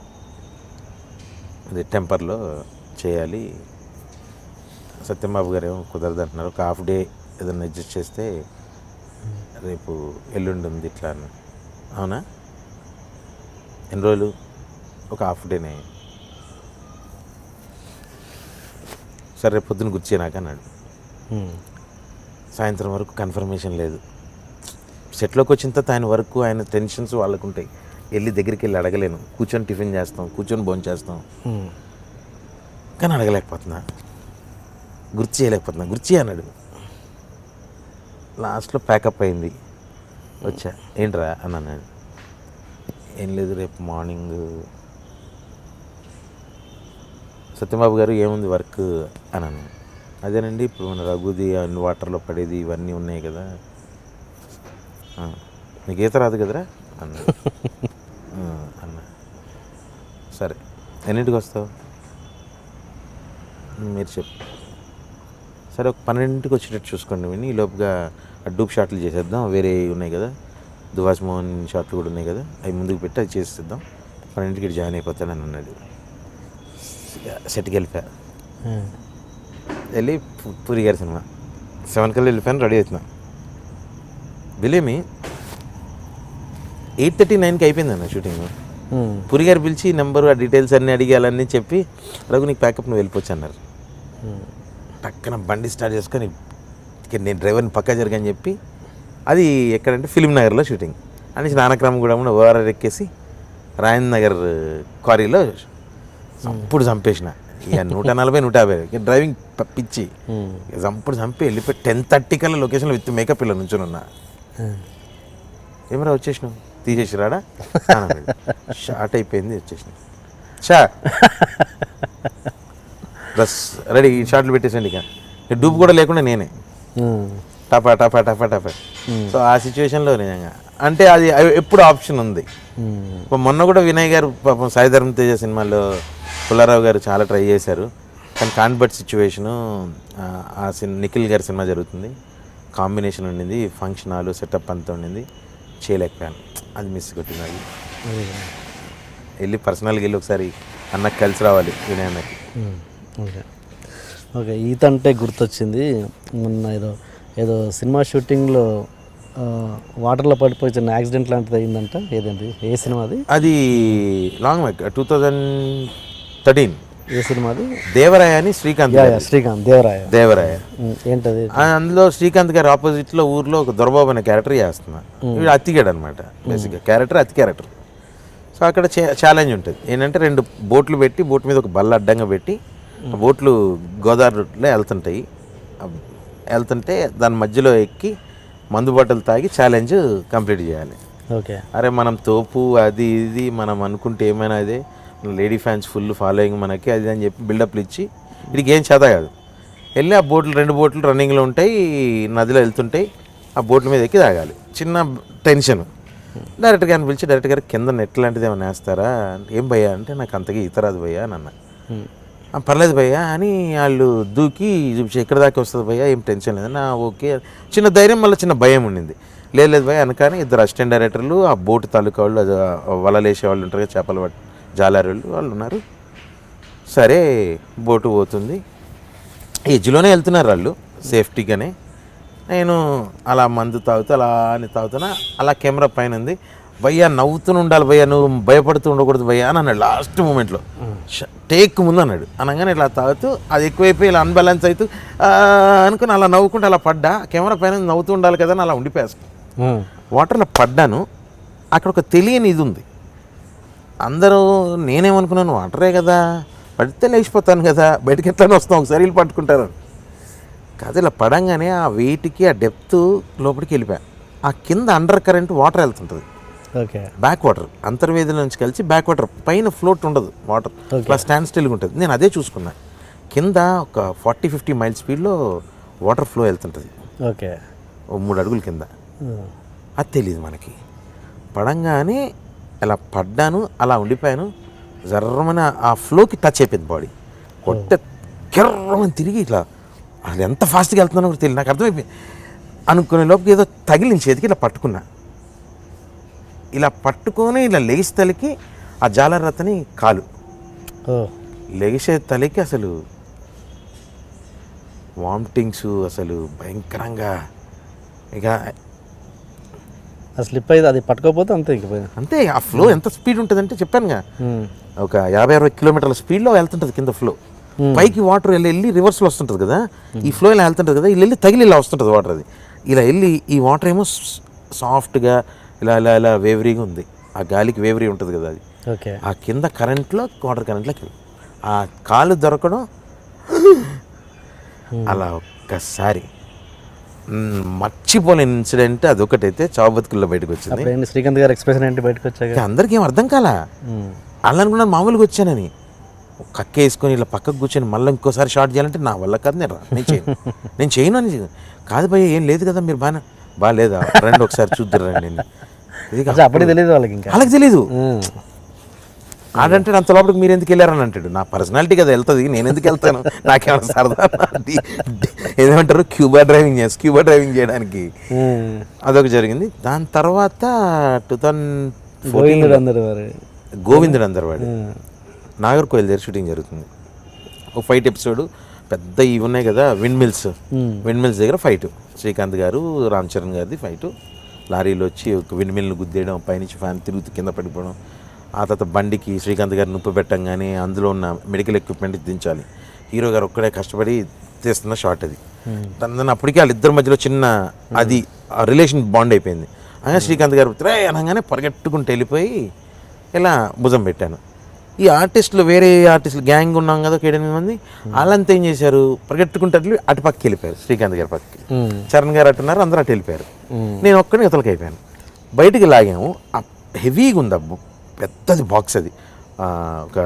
అది టెంపర్లో చేయాలి. సత్యంబాబు గారు ఏమో కుదరదు అంటున్నారు, ఒక హాఫ్ డే ఏదైనా అడ్జస్ట్ చేస్తే రేపు ఎల్లుండి ఉంది ఇట్లా అన్న. అవునా, ఎన్ని రోజులు? ఒక హాఫ్ డేనే. సరే రేపు పొద్దున్న గుర్చే నాకు అన్నాడు. సాయంత్రం వరకు కన్ఫర్మేషన్ లేదు. సెట్లోకి వచ్చిన తర్వాత ఆయన వరకు ఆయన టెన్షన్స్ వాళ్ళకు ఉంటాయి. వెళ్ళి దగ్గరికి వెళ్ళి అడగలేను, కూర్చొని టిఫిన్ చేస్తాం, కూర్చొని భోజనం చేస్తాం, కానీ అడగలేకపోతున్నా, గుర్తు చేయలేకపోతున్నా. గుర్చి అన్నాడు. లాస్ట్లో ప్యాకప్ అయింది, వచ్చా. ఏంట్రా అని అన్నాడు. ఏం లేదు, రేపు మార్నింగ్. సత్యబాబు గారు ఏముంది వర్క్ అని అన్నాను. అదేనండి ఇప్పుడు మన రఘుది అన్ని వాటర్లో పడేది ఇవన్నీ ఉన్నాయి కదా, నీకు ఈత రాదు కదరా అన్నాడు. అన్నా సరే ఎన్నింటికి వస్తావు మీరు చెప్పు. సరే ఒక 12ంటికి వచ్చేటట్టు చూసుకోండి. విని ఈ లోపుగా డూప్ షాట్లు చేసేద్దాం, వేరే ఉన్నాయి కదా, దువాస్ మోహన్ షాట్లు కూడా ఉన్నాయి కదా, అవి ముందుకు పెట్టి అది చేసేద్దాం, 12ంటికి జాయిన్ అయిపోతాడని అన్నాడు. సెట్కి వెళ్ళిపోయా. వెళ్ళి పూరి గారి సినిమా 7 కల్లా వెళ్ళిపోయాను, రెడీ అవుతున్నా. బిలీవ్ మీ 8:39కి అయిపోయింది అన్న షూటింగ్. పురి గారు పిలిచి నెంబరు ఆ డీటెయిల్స్ అన్నీ అడిగి అలాన్నీ చెప్పి రఘు నీకు ప్యాకప్ నువ్వు వెళ్ళిపోవచ్చు అన్నారు. పక్కన బండి స్టార్ట్ చేసుకొని నేను డ్రైవర్ని పక్కా జరగని చెప్పి అది ఎక్కడంటే ఫిలిం నగర్లో షూటింగ్ అనేసి నానక్రమగూడెం కూడా ఓఆర్ఆర్ ఎక్కేసి రాయన్ నగర్ క్వారీలో చంపుడు చంపేసిన. ఇక 140, 150 డ్రైవింగ్ పిచ్చి చంపుడు చంపి వెళ్ళిపోయి 10:30 కల్లా లొకేషన్లో విత్ మేకప్ ఇలా నుంచుని ఉన్నా. ఏమరా వచ్చేసినావు తీసేసి రాడా షార్ట్ అయిపోయింది వచ్చేసినావు డ్రెస్ రెడీ షార్ట్లు పెట్టేసండి. ఇక డూప్ కూడా లేకుండా నేనే టపా టపా టపా టపా. సో ఆ సిచ్యువేషన్లో నిజంగా అంటే అది ఎప్పుడు ఆప్షన్ ఉంది. మొన్న కూడా వినయ్ గారు పాపం సాయిధర్మ తేజ సినిమాలో పుల్లారావు గారు చాలా ట్రై చేశారు, కానీ కాన్బర్ట్ సిచ్యువేషను ఆ నిఖిల్ గారి సినిమా జరుగుతుంది, కాంబినేషన్ ఉండింది, ఫంక్షన్ హాల్ సెటప్ అంతా ఉండింది, చేయలేకపోయాను. అది మిస్ కొట్టింది. అది వెళ్ళి పర్సనల్గా వెళ్ళి ఒకసారి అన్నకు కలిసి రావాలి వినయ్ అన్నకి. ఓకే ఓకే ఈత అంటే గుర్తొచ్చింది. మొన్న ఏదో సినిమా షూటింగ్లో వాటర్లో పడిపోయి చిన్న యాక్సిడెంట్ లాంటిది అయిందంట. ఏదండి ఏ సినిమా అది? అది లాంగ్ బ్యాక్ 2013. ఏ సినిమా అది? దేవరాయ అని శ్రీకాంత్ దేవరాయ ఏంటది? అందులో శ్రీకాంత్ గారి ఆపోజిట్లో ఊర్లో ఒక దొరబాబు అనే క్యారెక్టర్ చేస్తున్నా. వీడు అతిగాడు అనమాట, బేసిక్గా క్యారెక్టర్ అతి క్యారెక్టర్. సో అక్కడ ఛాలెంజ్ ఉంటుంది ఏంటంటే 2 బోట్లు పెట్టి బోట్ మీద ఒక బల్ల అడ్డంగా పెట్టి బోట్లు గోదావరిలో వెళ్తుంటే దాని మధ్యలో ఎక్కి మందు బాటలు తాగి ఛాలెంజ్ కంప్లీట్ చేయాలి. ఓకే అరే మనం తోపు అది ఇది మనం అనుకుంటే ఏమైనా అదే లేడీ ఫ్యాన్స్ ఫుల్ ఫాలోయింగ్ మనకి అది అని చెప్పి బిల్డప్లు ఇచ్చి వీడికి ఏం చేత కాదు. వెళ్ళి ఆ బోట్లు 2 బోట్లు రన్నింగ్లో ఉంటాయి, నదిలో వెళ్తుంటాయి, ఆ బోట్ల మీద ఎక్కి తాగాలి. చిన్న టెన్షన్. డైరెక్ట్గా అని పిలిచి డైరెక్ట్ గారు కింద నెట్ లాంటిది ఏమైనా వేస్తారా అంటే ఏం భయ్యా అంటే నాకు అంతగా ఈత రాదు భయ్యా అని అన్న. పర్లేదు భయ్యా అని వాళ్ళు దూకి చూపించి ఎక్కడ దాకా వస్తుంది భయ్యా ఏం టెన్షన్ లేదని. ఓకే చిన్న ధైర్యం మళ్ళీ చిన్న భయం ఉండింది. లేదు భయ్యా అనగానే 2 అసిస్టెంట్ డైరెక్టర్లు ఆ బోటు తాలూకా వాళ్ళు వలలేసే వాళ్ళు ఉంటారు కదా, చేపలు జాలారి వాళ్ళు ఉన్నారు. సరే బోటు పోతుంది, ఎడ్జ్లోనే వెళ్తున్నారు వాళ్ళు సేఫ్టీగానే. నేను అలా మందు తాగుతూ అలా అని తాగుతున్నా, అలా కెమెరా పైన ఉంది. భయ్యా నవ్వుతూ ఉండాలి భయ్యా, నువ్వు భయపడుతూ ఉండకూడదు భయ్యా అని అన్నాడు లాస్ట్ మూమెంట్లో. టేక్ ముందు అన్నాడు. అనగానే ఇట్లా తాగుతూ అది ఎక్కువైపోయి ఇలా అన్బ్యాలెన్స్ అవుతూ అనుకుని అలా నవ్వుకుంటూ అలా పడ్డా. కెమెరా పైన నవ్వుతూ ఉండాలి కదా అని అలా ఉండిపోయాను. వాటర్లో పడ్డాను. అక్కడ ఒక తెలియని ఇది ఉంది. అందరూ నేనేమనుకున్నాను వాటరే కదా పడితే లేచిపోతాను కదా, బయటకి ఎట్లానే వస్తాం ఒకసారి వీళ్ళు పట్టుకుంటారు కాదు. ఇలా పడంగానే ఆ వెయిట్కి ఆ డెప్త్ లోపలికి వెళ్ళిపోయా. ఆ కింద అండర్ కరెంట్ వాటర్ వెళ్తుంటుంది, ఓకే బ్యాక్ వాటర్ అంతర్వేదిలో నుంచి కలిసి బ్యాక్ వాటర్, పైన ఫ్లోట్ ఉండదు వాటర్, ప్లస్ స్టాండ్ స్టిల్గా ఉంటుంది. నేను అదే చూసుకున్నా. కింద ఒక 40-50 మైల్ స్పీడ్లో వాటర్ ఫ్లో వెళ్తుంటుంది, ఓకే 3 అడుగుల కింద. అది తెలియదు మనకి. పడంగానే ఇలా పడ్డాను, అలా ఉండిపోయాను. జర్రమని ఆ ఫ్లోకి టచ్ అయిపోయింది బాడీ. కొట్ట కెర్రమని తిరిగి ఇట్లా అది ఎంత ఫాస్ట్గా వెళ్తున్నానో కూడా తెలియదు. నాకు అర్థమైపోయింది. అనుకునే లోపలికి ఏదో తగిలిన చేతికి ఇలా పట్టుకున్నా. ఇలా పట్టుకొని ఇలా లెగిసి తలికి ఆ జాలరతని కాలు లెగిసే తలికి అసలు వామిటింగ్స్ అసలు భయంకరంగా. ఇక స్లిప్ అయ్యి అది పట్టుకోకపోతే అంతే అంతే. ఆ ఫ్లో ఎంత స్పీడ్ ఉంటుందంటే చెప్పానుగా, ఒక 50-60 కిలోమీటర్ల స్పీడ్లో వెళ్తుంటుంది కింద ఫ్లో. పైకి వాటర్ వెళ్ళి రివర్స్లో వస్తుంటుంది కదా, ఈ ఫ్లో ఇలా వెళ్తుంటుంది కదా, ఇలా వెళ్ళి తగిలి ఇలా వస్తుంటుంది వాటర్. అది ఇలా వెళ్ళి ఈ వాటర్ ఏమో సాఫ్ట్గా ఇలా ఇలా ఇలా వేవరీగా ఉంది. ఆ గాలికి వేవరీ ఉంటుంది కదా అది. ఓకే ఆ కింద కరెంట్లో వాటర్ కరెంట్లోకి ఆ కాలు దొరకడం అలా ఒక్కసారి మర్చిపోలేని ఇన్సిడెంట్ అదొకటైతే చావు బతుకుల్లో బయటకు వచ్చింది. శ్రీకాంత్ గారు ఎక్స్ప్రెషన్ ఏంటి బయటకు వచ్చాక అందరికీ ఏం అర్థం కాలా. అలా అనుకున్నాను మామూలుగా వచ్చానని. కక్క వేసుకొని ఇలా పక్కకు కూర్చొని మళ్ళీ ఇంకోసారి షార్ట్ చేయాలంటే నా వల్ల కాదు, నేను చేయను అని. కాదు భయ్య ఏం లేదు కదా మీరు బాగాలేదా రండి ఒకసారి చూద్దరు రండి. అప్పటికి తెలియదు వాళ్ళకి తెలీదు. ఆడంటాడు అంత లోపలికి మీరు ఎందుకు వెళ్ళారని అంటాడు. నా పర్సనాలిటీ కదా వెళ్తుంది, నేను ఎందుకు వెళ్తాను, నాకేమైనా సరదా. ఏదేమంటారు స్క్యూబా డ్రైవింగ్ చేయడానికి అదొక జరిగింది. దాని తర్వాత 2014 గోవిందుడు అందరవాడు నాగర్కోయిల్ దగ్గర షూటింగ్ జరుగుతుంది. ఒక ఫైట్ ఎపిసోడ్ పెద్ద ఇవి ఉన్నాయి కదా విండ్ మిల్స్ దగ్గర ఫైట్. శ్రీకాంత్ గారు రామ్ చరణ్ గారిది ఫైటు. లారీలో వచ్చి ఒక విండ్మిల్ని గుద్దేయడం, పైనుంచి ఫ్యాన్ తిరుగుతూ కింద పడిపోవడం, ఆ తర్వాత బండికి శ్రీకాంత్ గారు నొప్పి పెట్టంగానే అందులో ఉన్న మెడికల్ ఎక్విప్మెంట్ దించాలి. హీరో గారు ఒక్కడే కష్టపడి తీస్తున్న షాట్ అది. దాని అప్పటికే వాళ్ళిద్దరి మధ్యలో చిన్న అది రిలేషన్ బాండ్ అయిపోయింది. అయినా శ్రీకాంత్ గారు రే అనగానే పరిగెట్టుకుంటూ వెళ్ళిపోయి ఇలా భుజం పెట్టాను. ఈ ఆర్టిస్టులు వేరే ఆర్టిస్టులు గ్యాంగ్ ఉన్నాం కదా, ఒక 7-8 మంది, వాళ్ళంతా ఏం చేశారు, పరిగెట్టుకుంటే అటు పక్కకి వెళ్ళిపోయారు. శ్రీకాంత్ గారి పక్కకి, చరణ్ గారు అట్టున్నారు, అందరూ అటు వెళ్ళిపోయారు. నేను ఒక్కడిని ఇతలకి అయిపోయాను. బయటికి లాగాము. హెవీగా ఉంది అబ్బు, పెద్దది బాక్స్ అది. ఒక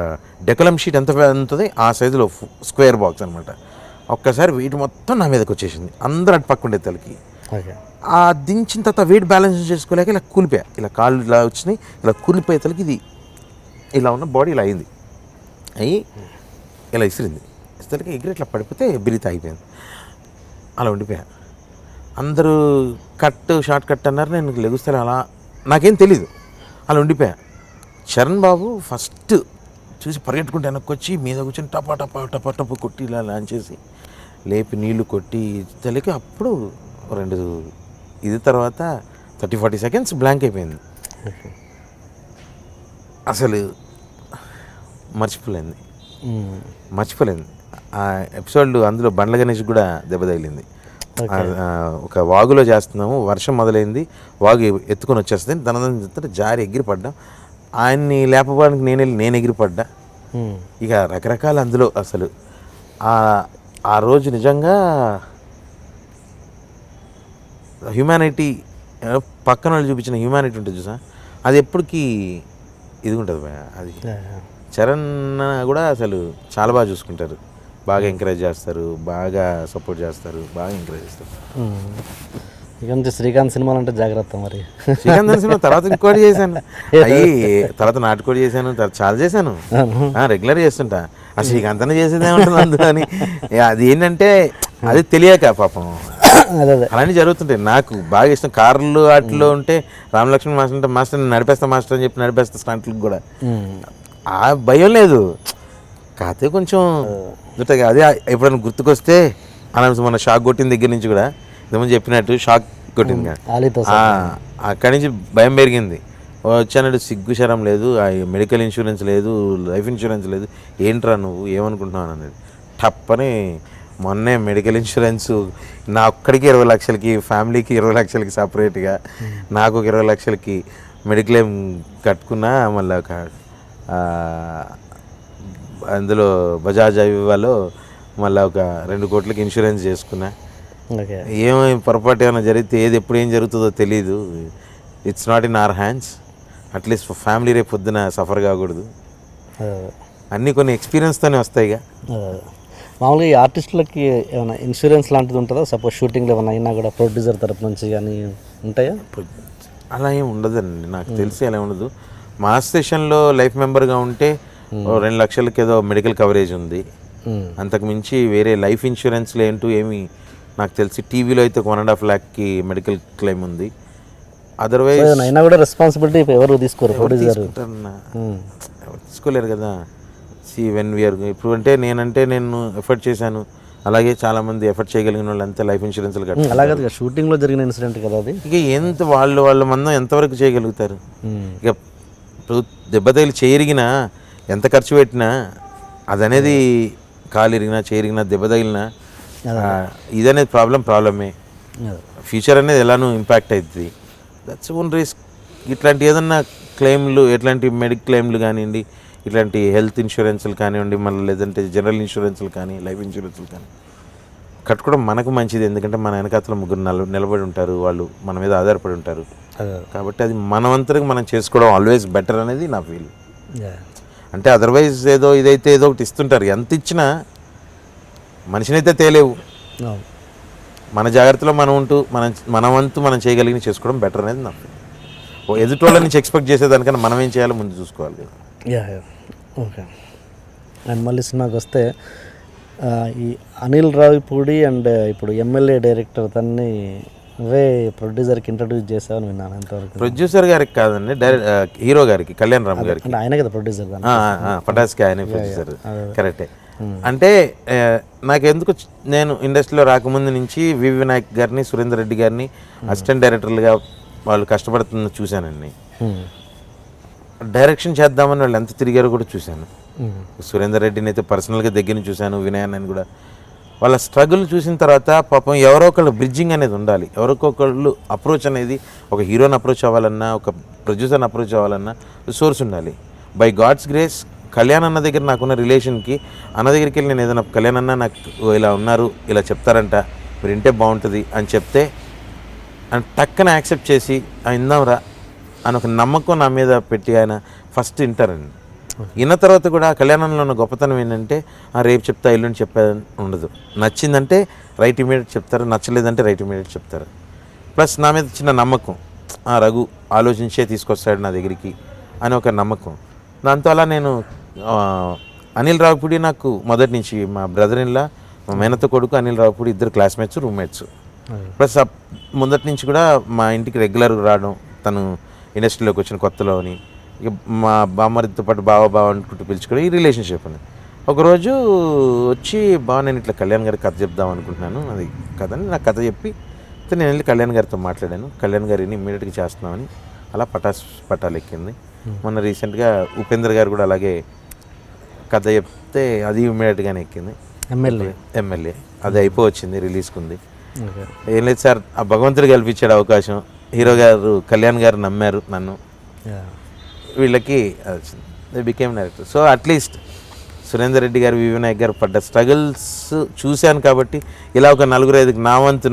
డెకలం షీట్ ఎంత ఉంటుంది ఆ సైజులో స్క్వేర్ బాక్స్ అనమాట. ఒక్కసారి వెయిట్ మొత్తం నా మీదకి వచ్చేసింది. అందరూ అటు పక్క ఉండే తలకి. ఆ దించిన తర్వాత వెయిట్ బ్యాలెన్స్ చేసుకోలేక ఇలా కూలిపోయా. ఇలా కాళ్ళు ఇలా వచ్చినాయి, ఇలా కూలిపోయే తలకి ఇది ఇలా ఉన్న బాడీ ఇలా అయింది. అయ్యి ఇలా ఇసిరింది. ఇసరికి ఎగిరి ఇట్లా పడిపోతే బ్రీత్ అయిపోయింది. అలా ఉండిపోయా. అందరూ షార్ట్ కట్ అన్నారు. నేను లెగుస్తే అలా నాకేం తెలీదు, అలా ఉండిపోయా. చరణ్ బాబు ఫస్ట్ చూసి పరిగెట్టుకుంటే వెనక్కి వచ్చి మీద కూర్చొని టపా టపా టపా టపా కొట్టి ఇలా లాంచ్ చేసి లేపి నీళ్లు కొట్టి తల్లికి అప్పుడు 2 ఇది తర్వాత 30-40 సెకండ్స్ బ్లాంక్ అయిపోయింది. అసలు మర్చిపోలేదు. ఆ ఎపిసోడ్ అందులో బండ్ల గణేష్ కూడా దెబ్బ తగిలింది. ఒక వాగులో చేస్తున్నాము, వర్షం మొదలైంది, వాగు ఎత్తుకొని వచ్చేస్తుంది. దాని జారి ఎగిరిపడ్డా. ఆయన్ని లేపడానికి నేను ఎగిరిపడ్డా. ఇక రకరకాల అందులో అసలు ఆ రోజు నిజంగా హ్యూమానిటీ, పక్కన వాళ్ళు చూపించిన హ్యూమానిటీ ఉంటుంది చూసా, అది ఎప్పటికీ ఇది ఉంటుంది. అది చరణ్ కూడా అసలు చాలా బాగా చూసుకుంటారు, బాగా ఎంకరేజ్ చేస్తారు, బాగా సపోర్ట్ చేస్తారు, బాగా ఎంకరేజ్ చేస్తారు. ఇక నుంచి శ్రీకాంత్ సినిమాలు అంటే జాగ్రత్త. మరి శ్రీకాంత్ సినిమా తర్వాత ఇంకోటి చేశాను, తర్వాత నాటుకోడి చేశాను, తర్వాత చాలా చేశాను, రెగ్యులర్ చేస్తుంటా. ఆ శ్రీకాంత్ అన్న చేసేదే ఉంటుంది అందులో అని. అది ఏంటంటే అది తెలియక పాపం అలానే జరుగుతుంటాయి. నాకు బాగా ఇష్టం కార్లు వాటిలో ఉంటే రామలక్ష్మణ్ మాస్టర్ అంటే మాస్టర్ నేను నడిపేస్తా మాస్టర్ అని చెప్పి నడిపేస్తా స్టంట్లకు కూడా. ఆ భయం లేదు, కాకపోతే కొంచెం అదే ఎప్పుడైనా గుర్తుకొస్తే అలా మన షాక్ కొట్టిన దగ్గర నుంచి కూడా ఇంతకుముందు చెప్పినట్టు షాక్ కొట్టింది అక్కడి నుంచి భయం పెరిగింది. వచ్చానట్టు సిగ్గు శరం లేదు, మెడికల్ ఇన్సూరెన్స్ లేదు, లైఫ్ ఇన్సూరెన్స్ లేదు, ఏంట్రా నువ్వు ఏమనుకుంటున్నావు అన్నది. టప్పని మొన్నే మెడికల్ ఇన్సూరెన్స్ నా ఒక్కడికి 20 లక్షలకి, ఫ్యామిలీకి 20 లక్షలకి సపరేట్గా, నాకు 20 లక్షలకి మెడిక్లెయిమ్ కట్టుకున్నా. మళ్ళీ ఒక అందులో బజాజ్ అవివాలో మళ్ళీ ఒక 2 కోట్లకి ఇన్సూరెన్స్ చేసుకున్నా. ఏమైనా పొరపాటు ఏమైనా జరిగితే ఏది ఎప్పుడు ఏం జరుగుతుందో తెలీదు. It's not in our hands. At least family రేపు పొద్దున సఫర్ కాకూడదు. అన్నీ కొన్ని ఎక్స్పీరియన్స్తోనే వస్తాయిగా. మామూలుగా ఈ ఆర్టిస్టులకి ఏమైనా ఇన్సూరెన్స్ లాంటిది ఉంటుందా? సపోజ్ షూటింగ్లో ఏమైనా అయినా కూడా ప్రొడ్యూసర్ తరపు నుంచి కానీ ఉంటాయా? అలా ఏం ఉండదండి, నాకు తెలిసి అలా ఉండదు. మాస్ స్టేషన్లో లైఫ్ మెంబర్గా ఉంటే 2 లక్షలకి ఏదో మెడికల్ కవరేజ్ ఉంది. అంతకు మించి వేరే లైఫ్ ఇన్సూరెన్స్లో ఏంటో ఏమి నాకు తెలిసి. టీవీలో అయితే 1.5 లాఖ్కి మెడికల్ క్లెయిమ్ ఉంది. అదర్వైజ్ అయినా కూడా రెస్పాన్సిబిలిటీ ఎవరు తీసుకోరు, ప్రొడ్యూసర్ తీసుకోలేరు కదా. వెన్ వీఆర్ ఇప్పుడు అంటే నేను ఎఫర్ట్ చేశాను, అలాగే చాలామంది ఎఫర్ట్ చేయగలిగిన వాళ్ళు అంతే లైఫ్ ఇన్సూరెన్స్లు కట్టారు. అలాగే షూటింగ్లో జరిగిన ఇన్సిడెంట్ కదా అది. ఇక ఎంత వాళ్ళ మందం ఎంతవరకు చేయగలుగుతారు. ఇక ఇప్పుడు దెబ్బతగిలి చేయరిగినా ఎంత ఖర్చు పెట్టినా అదనేది కాలు ఇరిగినా చేయరిగినా దెబ్బ తగిలినా ఇదనేది ప్రాబ్లమే. ఫ్యూచర్ అనేది ఎలానూ ఇంపాక్ట్ అవుతుంది. That's own risk. ఇట్లాంటి ఏదన్నా క్లెయిమ్లు, ఎట్లాంటి మెడికల్ క్లెయిమ్లు కానివ్వండి, ఇట్లాంటి హెల్త్ ఇన్సూరెన్స్లు కానివ్వండి, మళ్ళీ లేదంటే జనరల్ ఇన్సూరెన్స్లు కానీ, లైఫ్ ఇన్సూరెన్స్లు కానీ కట్టుకోవడం మనకు మంచిది. ఎందుకంటే మన వెనకాతలో 3 నిలబడి ఉంటారు, వాళ్ళు మన మీద ఆధారపడి ఉంటారు. కాబట్టి అది మనవంతరికి మనం చేసుకోవడం ఆల్వేస్ బెటర్ అనేది నా ఫీల్. అంటే అదర్వైజ్ ఏదో ఇదైతే ఏదో ఒకటి ఇస్తుంటారు, ఎంత ఇచ్చినా మనిషినైతే తేలేవు. మన జాగ్రత్తలో మనం ఉంటూ మన వంతు మనం చేయగలిగిన చేసుకోవడం బెటర్ అనేది నా ఫీల్. ఎదుటోళ్ళ నుంచి ఎక్స్పెక్ట్ చేసేదానికన్నా మనం ఏం చేయాలో ముందు చూసుకోవాలి కదా. ఓకే. అండ్ మళ్ళీ సినిమాకి వస్తే ఈ అనిల్ రావిపూడి అండ్ ఇప్పుడు ఎమ్మెల్యే డైరెక్టర్ తన్ని నువ్వే ప్రొడ్యూసర్కి ఇంట్రడ్యూస్ చేసావని విన్నాను. ఎంతవరకు? ప్రొడ్యూసర్ గారికి కాదండి, డైరెక్ట్ హీరో గారికి, కళ్యాణ్ రామ్ గారికి. అంటే ఆయన కదా ప్రొడ్యూసర్, పటాస్కి ఆయన ప్రొడ్యూసర్. కరెక్టే. అంటే నాకెందుకు నేను ఇండస్ట్రీలో రాకముందు నుంచి వివి వినాయక్ గారిని, సురేందర్ రెడ్డి గారిని అసిస్టెంట్ డైరెక్టర్లుగా వాళ్ళు కష్టపడుతున్న చూశానండి. డైరెక్షన్ చేద్దామని వాళ్ళు ఎంత తిరిగారో కూడా చూశాను. సురేందర్ రెడ్డిని అయితే పర్సనల్గా దగ్గర నుంచి చూశాను, వినయాన్ని కూడా. వాళ్ళ స్ట్రగుల్ చూసిన తర్వాత పాపం ఎవరో ఒకళ్ళు బ్రిడ్జింగ్ అనేది ఉండాలి, ఎవరికొకళ్ళు అప్రోచ్ అనేది, ఒక హీరోని అప్రోచ్ అవ్వాలన్నా, ఒక ప్రొడ్యూసర్ని అప్రోచ్ అవ్వాలన్నా సోర్స్ ఉండాలి. బై గాడ్స్ గ్రేస్ కళ్యాణ్ అన్న దగ్గర నాకున్న రిలేషన్కి, అన్న దగ్గరికి వెళ్ళి నేను ఏదైనా కళ్యాణ్ అన్న నాకు ఇలా ఉన్నారు, ఇలా చెప్తారంట, మీరు వింటే బాగుంటుంది అని చెప్తే ఆయన టక్కన యాక్సెప్ట్ చేసి ఇందాంరా అని ఒక నమ్మకం నా మీద పెట్టి ఆయన ఫస్ట్ వింటారండి. విన్న తర్వాత కూడా కళ్యాణంలో ఉన్న గొప్పతనం ఏంటంటే రేపు చెప్తా ఎల్లుండి చెప్పేది ఉండదు. నచ్చిందంటే రైట్ ఇమీడియట్ చెప్తారు, నచ్చలేదంటే రైట్ ఇమీడియట్ చెప్తారు. ప్లస్ నా మీద చిన్న నమ్మకం, రఘు ఆలోచించే తీసుకొస్తాడు నా దగ్గరికి అని ఒక నమ్మకం. దాంతో అలా నేను అనిల్ రావుపూడి నాకు మొదటి నుంచి మా బ్రదర్ ఇన్లా, మా మేనత్త కొడుకు అనిల్ రావుపూడి ఇద్దరు క్లాస్మేట్స్, రూమ్మేట్స్. ప్లస్ మొదటి నుంచి కూడా మా ఇంటికి రెగ్యులర్గా రావడం, తను ఇండస్ట్రీలోకి వచ్చిన కొత్తలోని ఇక మా బామ్మరితో పాటు బావ అనుకుంటూ పిలుచుకొని ఈ రిలేషన్షిప్ అని. ఒకరోజు వచ్చి నేను ఇట్లా కళ్యాణ్ గారికి కథ చెప్దాం అనుకుంటున్నాను, అది కథ అని నాకు కథ చెప్పి నేను వెళ్ళి కళ్యాణ్ గారితో మాట్లాడాను. కళ్యాణ్ గారిని ఇమ్మీడియట్గా చేస్తున్నామని అలా పటాలు ఎక్కింది. మొన్న రీసెంట్గా ఉపేంద్ర గారు కూడా అలాగే కథ చెప్తే అది ఇమ్మీడియట్గానే ఎక్కింది. ఎమ్మెల్యే అది అయిపోవచ్చింది, రిలీజ్కి ఉంది. ఏం లేదు సార్, ఆ భగవంతుడు కల్పించాడు అవకాశం. హీరో గారు కళ్యాణ్ గారు నమ్మారు నన్ను, వీళ్ళకి they became director. So at least Surender Reddy గారు, వినాయక్ గారు పడ్డ స్ట్రగుల్స్ చూశాను కాబట్టి ఇలా ఒక 4-5 నా వంతు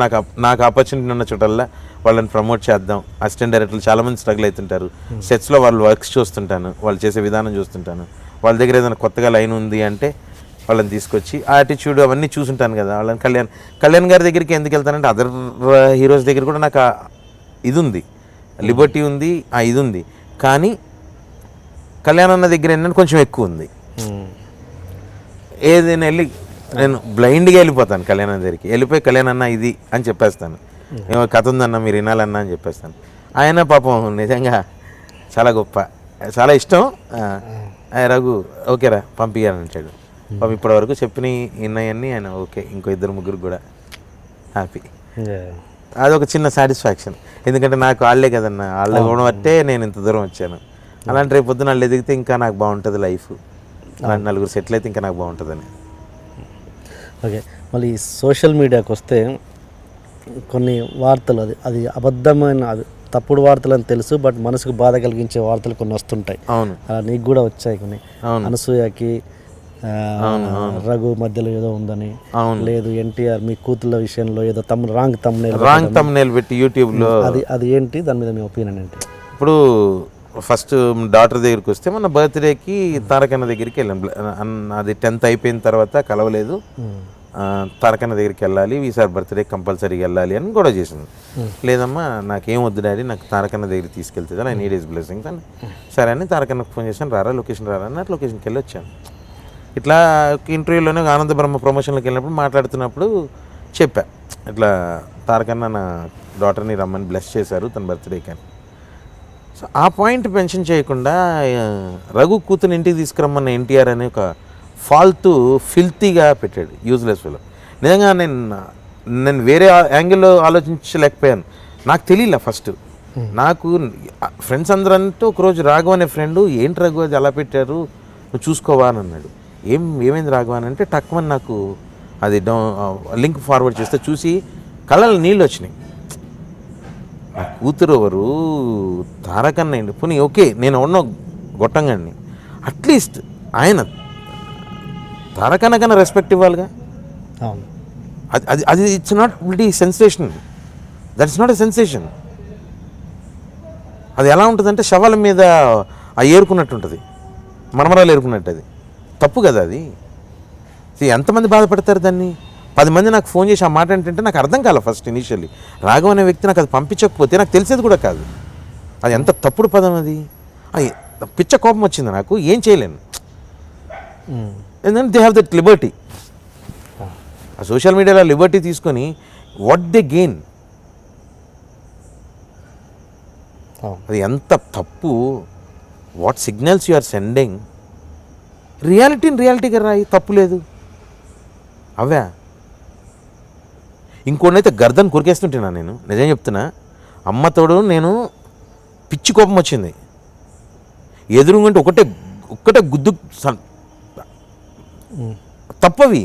నాకు ఆపర్చునిటీ ఉన్న చోటల్లా వాళ్ళని ప్రమోట్ చేద్దాం. అసిస్టెంట్ డైరెక్టర్లు చాలామంది స్ట్రగుల్ అవుతుంటారు, సెట్స్లో వాళ్ళు వర్క్స్ చూస్తుంటాను, వాళ్ళు చేసే విధానం చూస్తుంటాను. వాళ్ళ దగ్గర ఏదైనా కొత్తగా లైన్ ఉంది అంటే వాళ్ళని తీసుకొచ్చి ఆ యాటిట్యూడ్ అవన్నీ చూసుంటాను కదా. వాళ్ళని కళ్యాణ్ గారి దగ్గరికి ఎందుకు వెళ్తానంటే అదర్ హీరోస్ దగ్గర కూడా నాకు ఇది ఉంది, లిబర్టీ ఉంది, ఇది ఉంది. కానీ కళ్యాణ్ అన్న దగ్గర ఏంటంటే కొంచెం ఎక్కువ ఉంది. ఏదైనా వెళ్ళి నేను బ్లైండ్గా వెళ్ళిపోతాను కళ్యాణ్ అన్న దగ్గరికి, వెళ్ళిపోయి కళ్యాణ్ అన్న ఇది అని చెప్పేస్తాను, ఏమో కథ ఉందన్న మీరు వినాలన్నా అని చెప్పేస్తాను. ఆయన పాపం నిజంగా చాలా గొప్ప, చాలా ఇష్టం. రఘు ఓకేరా పంపించాలని అంటాడు. పాపం ఇప్పటివరకు చెప్పిన విన్నాయన్నీ ఆయన ఓకే, ఇంకో 2-3 కూడా హ్యాపీ. అదొక చిన్న సాటిస్ఫాక్షన్. ఎందుకంటే నాకు వాళ్ళే కదన్నా, వాళ్ళే కూడా బట్టే నేను ఇంత దూరం వచ్చాను. అలాంటి రేపు పొద్దున వాళ్ళు ఎదిగితే ఇంకా నాకు బాగుంటుంది లైఫ్, అలాంటి 4 సెటిల్ అయితే ఇంకా నాకు బాగుంటుందని. ఓకే, మళ్ళీ సోషల్ మీడియాకి వస్తే కొన్ని వార్తలు అది అబద్ధమైన, అది తప్పుడు వార్తలు అని తెలుసు, బట్ మనసుకు బాధ కలిగించే వార్తలు కొన్ని వస్తుంటాయి. అవును, నీకు కూడా వచ్చాయి కొన్ని. అనసూయకి రఘు మధ్యలో ఏదో ఉందని, లేదు ఎన్టీఆర్ మీ కూతుళ్ళ విషయంలో ఏదో రాంగ్ తమ్నేల్ పెట్టి యూట్యూబ్లో, అది ఏంటి, దాని మీద మీ ఒపీనియన్ ఏంటి? ఇప్పుడు ఫస్ట్ డాటర్ దగ్గరికి వస్తే మన బర్త్డేకి తారకన్న దగ్గరికి వెళ్ళాను. అది 10th అయిపోయిన తర్వాత కలవలేదు, తారకన్న దగ్గరికి వెళ్ళాలి, ఈసారి బర్త్డే కంపల్సరీగా వెళ్ళాలి అని గొడవ చేసింది. లేదమ్మా నాకేం వద్దు డాడీ, నాకు తారకన్న దగ్గరికి తీసుకెళ్తుంది, ఐ నీడ్ హిస్ బ్లెస్సింగ్స్ అని. సరే అని తారకన్నకు ఫోన్ చేశాను, లొకేషన్ అని లొకేషన్కి వెళ్ళి వచ్చాను. ఇట్లా ఇంటర్వ్యూలోనే ఆనంద బ్రహ్మ ప్రమోషన్లోకి వెళ్ళినప్పుడు మాట్లాడుతున్నప్పుడు చెప్పా, ఇట్లా తారకన్న నా డాటర్ని రమ్మని బ్లెస్ చేశారు తన బర్త్డేకి అని. సో ఆ పాయింట్ మెన్షన్ చేయకుండా రఘు కూతురు ఇంటికి తీసుకురమ్మన్న ఎన్టీఆర్ అనే ఒక ఫాల్తూ ఫిల్తీగా పెట్టాడు, యూజ్లెస్ ఫెలో. నిజంగా నేను వేరే యాంగిల్లో ఆలోచించలేకపోయాను, నాకు తెలియలే ఫస్ట్. నాకు ఫ్రెండ్స్ అందరూ అంటే ఒకరోజు రాఘవ అనే ఫ్రెండు, ఏంటి రఘు అది అలా పెట్టారు నువ్వు చూసుకోవా అని అన్నాడు. ఏమైంది రాఘవ అని అంటే టక్మని నాకు అది లింక్ ఫార్వర్డ్ చేస్తే చూసి కళ్ళలో నీళ్ళు వచ్చినాయి. నా కూతురు ఎవరు, తారకన్న ఏంటి, పోనీ ఓకే నేను ఉన్న గొట్టంగాడిని, అట్లీస్ట్ ఆయన తారకన్న కన్నా రెస్పెక్ట్ ఇవ్వాలిగా. అది it's not very sensation, that's not a sensation. అది ఎలా ఉంటుందంటే శవాల మీద ఏరుకున్నట్టు ఉంటుంది, మరమరాలు ఏరుకున్నట్టు. అది తప్పు కదా. అది ఎంతమంది బాధపడతారు దాన్ని. 10 మంది నాకు ఫోన్ చేసి ఆ మాట ఏంటంటే నాకు అర్థం కాలే ఫస్ట్ ఇనీషియల్లీ. రాఘవ అనే వ్యక్తి నాకు అది పంపించకపోతే నాకు తెలిసేది కూడా కాదు. అది ఎంత తప్పుడు పదం అది. పిచ్చ కోపం వచ్చింది నాకు, ఏం చేయలేను. ఎందుకంటే దే హ్యావ్ దట్ లిబర్టీ. ఆ సోషల్ మీడియాలో లిబర్టీ తీసుకొని వాట్ దే గెయిన్, అది ఎంత తప్పు. What signals you are sending. రియాలిటీగా రాయి, తప్పు లేదు. అవా ఇంకోనైతే గర్దన్ కొరికేస్తుంటున్నా నేను, నిజం చెప్తున్నా. అమ్మతోడు నేను పిచ్చి కోపం వచ్చింది. ఎదురుంగంటే ఒక్కటే గుద్దు తప్పవి.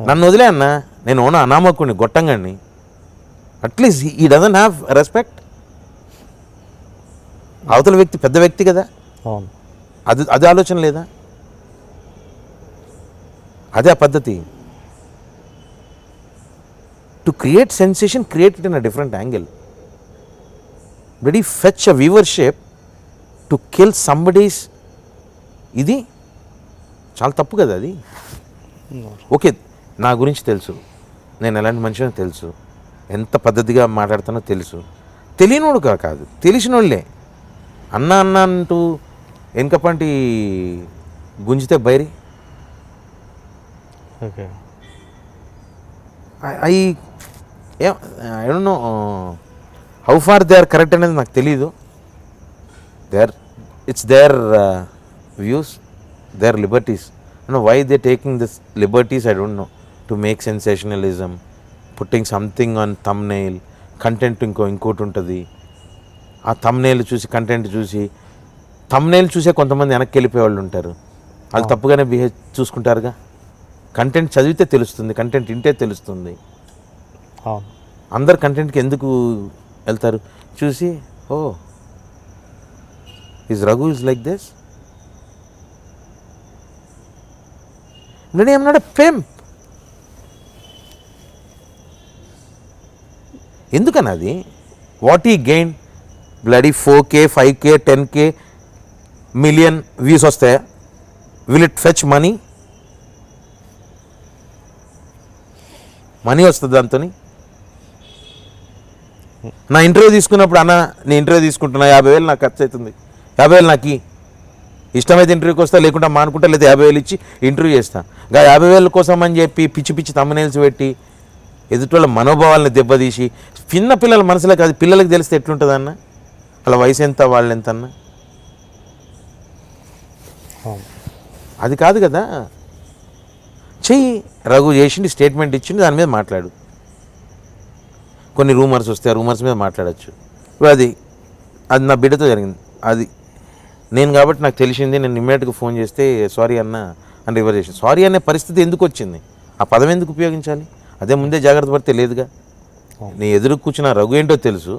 నన్ను వదిలే అన్న, నేను ఓన అనామకుడిని, గొట్టంగాడిని. అట్లీస్ట్ ఈ డజన్ హ్యావ్ రెస్పెక్ట్. అవతల వ్యక్తి పెద్ద వ్యక్తి కదా, అవును, అది ఆలోచన లేదా? అదే ఆ పద్ధతి. To create sensation, create it in a different angle. Did he fetch a viewership to kill somebody's? ఇది చాలా తప్పు కదా అది. ఓకే, నా గురించి తెలుసు, నేను ఎలాంటి మనిషినో తెలుసు, ఎంత పద్ధతిగా మాట్లాడుతానో తెలుసు. తెలియనోడు కాదు, తెలిసిన వాళ్ళే అన్న అన్న అంటూ వెనకపంటి గుంజితే బైరి. Okay, I don't know how far they are correct అనేది నాకు తెలీదు. It's their views, their liberties. Why they taking this liberties I don't know. To make sensationalism, putting something on thumbnail, content ఇంకోటి ఉంటుంది. ఆ థంబ్నెయిల్ చూసి, కంటెంట్ చూసి, థంబ్నెయిల్ చూసే కొంతమంది వెనక్కి వెళ్ళిపోయేవాళ్ళు ఉంటారు. వాళ్ళు తప్పుగానే బిహేవ్ చూసుకుంటారుగా. కంటెంట్ చదివితే తెలుస్తుంది, కంటెంట్ వింటే తెలుస్తుంది. అందరు కంటెంట్కి ఎందుకు వెళ్తారు? చూసి, who is Raghu is like this, I'm not a pimp. ఎందుకన్నది? వాట్ ఈ gain? Bloody 4K, 5K, 10K million views వస్తాయా? Will it fetch money? Money వస్తుంది దాంతో. నా ఇంటర్వ్యూ తీసుకున్నప్పుడు, అన్న నేను ఇంటర్వ్యూ తీసుకుంటున్నా, 50,000 నాకు ఖర్చు అవుతుంది, 50,000 నాకు ఇష్టమైతే ఇంటర్వ్యూకి వస్తా, లేకుంటే మానుకుంటా, లేదా 50,000 ఇచ్చి ఇంటర్వ్యూ చేస్తా. ఇంకా 50,000 కోసం అని చెప్పి పిచ్చి పిచ్చి తమ్మునేల్స్ పెట్టి ఎదుటి మనోభావాలను దెబ్బతీసి, చిన్న పిల్లల మనసులో కాదు, పిల్లలకి తెలిస్తే ఎట్లుంటుంది అన్న? వాళ్ళ వయసు ఎంత, వాళ్ళు ఎంత అన్న? అది కాదు కదా. చెయ్యి, రఘు చేసింది, స్టేట్మెంట్ ఇచ్చింది, దాని మీద మాట్లాడు. కొన్ని రూమర్స్ వస్తే ఆ రూమర్స్ మీద మాట్లాడచ్చు. ఇప్పుడు అది నా బిడ్డతో జరిగింది. అది నేను కాబట్టి నాకు తెలిసింది. నేను ఇమ్మీడియట్గా ఫోన్ చేస్తే సారీ అన్న అని రివర్ చేసి, సారీ అనే పరిస్థితి ఎందుకు వచ్చింది? ఆ పదం ఎందుకు ఉపయోగించాలి? అదే ముందే జాగ్రత్త పడితే లేదుగా. నీ ఎదురు కూర్చున్న రఘు ఏంటో తెలుసు,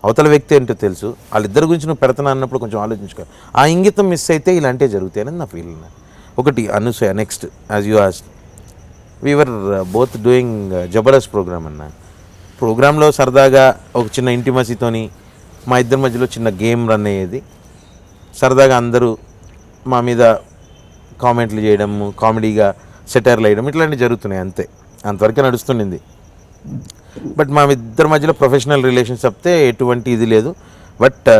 అవతల వ్యక్తి ఏంటో తెలుసు, వాళ్ళిద్దరి గురించి నువ్వు పెడతానా అన్నప్పుడు కొంచెం ఆలోచించుకో. ఆ ఇంగితం మిస్ అయితే ఇలాంటివి జరుగుతాయి అనేది నా ఫీలింగ్. ఒకటి Anasuya, next as you asked, we're both doing Jabardasth program అన్న. ప్రోగ్రాంలో సరదాగా ఒక చిన్న ఇంటిమసీతోని మా ఇద్దరి మధ్యలో చిన్న గేమ్ రన్ అయ్యేది. సరదాగా అందరూ మా మీద కామెంట్లు చేయడము, కామెడీగా సెటైర్లు వేయడం, ఇట్లాంటివి జరుగుతున్నాయి. అంతే, అంతవరకే నడుస్తుండింది. బట్ మా ఇద్దరి మధ్యలో ప్రొఫెషనల్ రిలేషన్స్ చెప్తే ఎటువంటి ఇది లేదు. బట్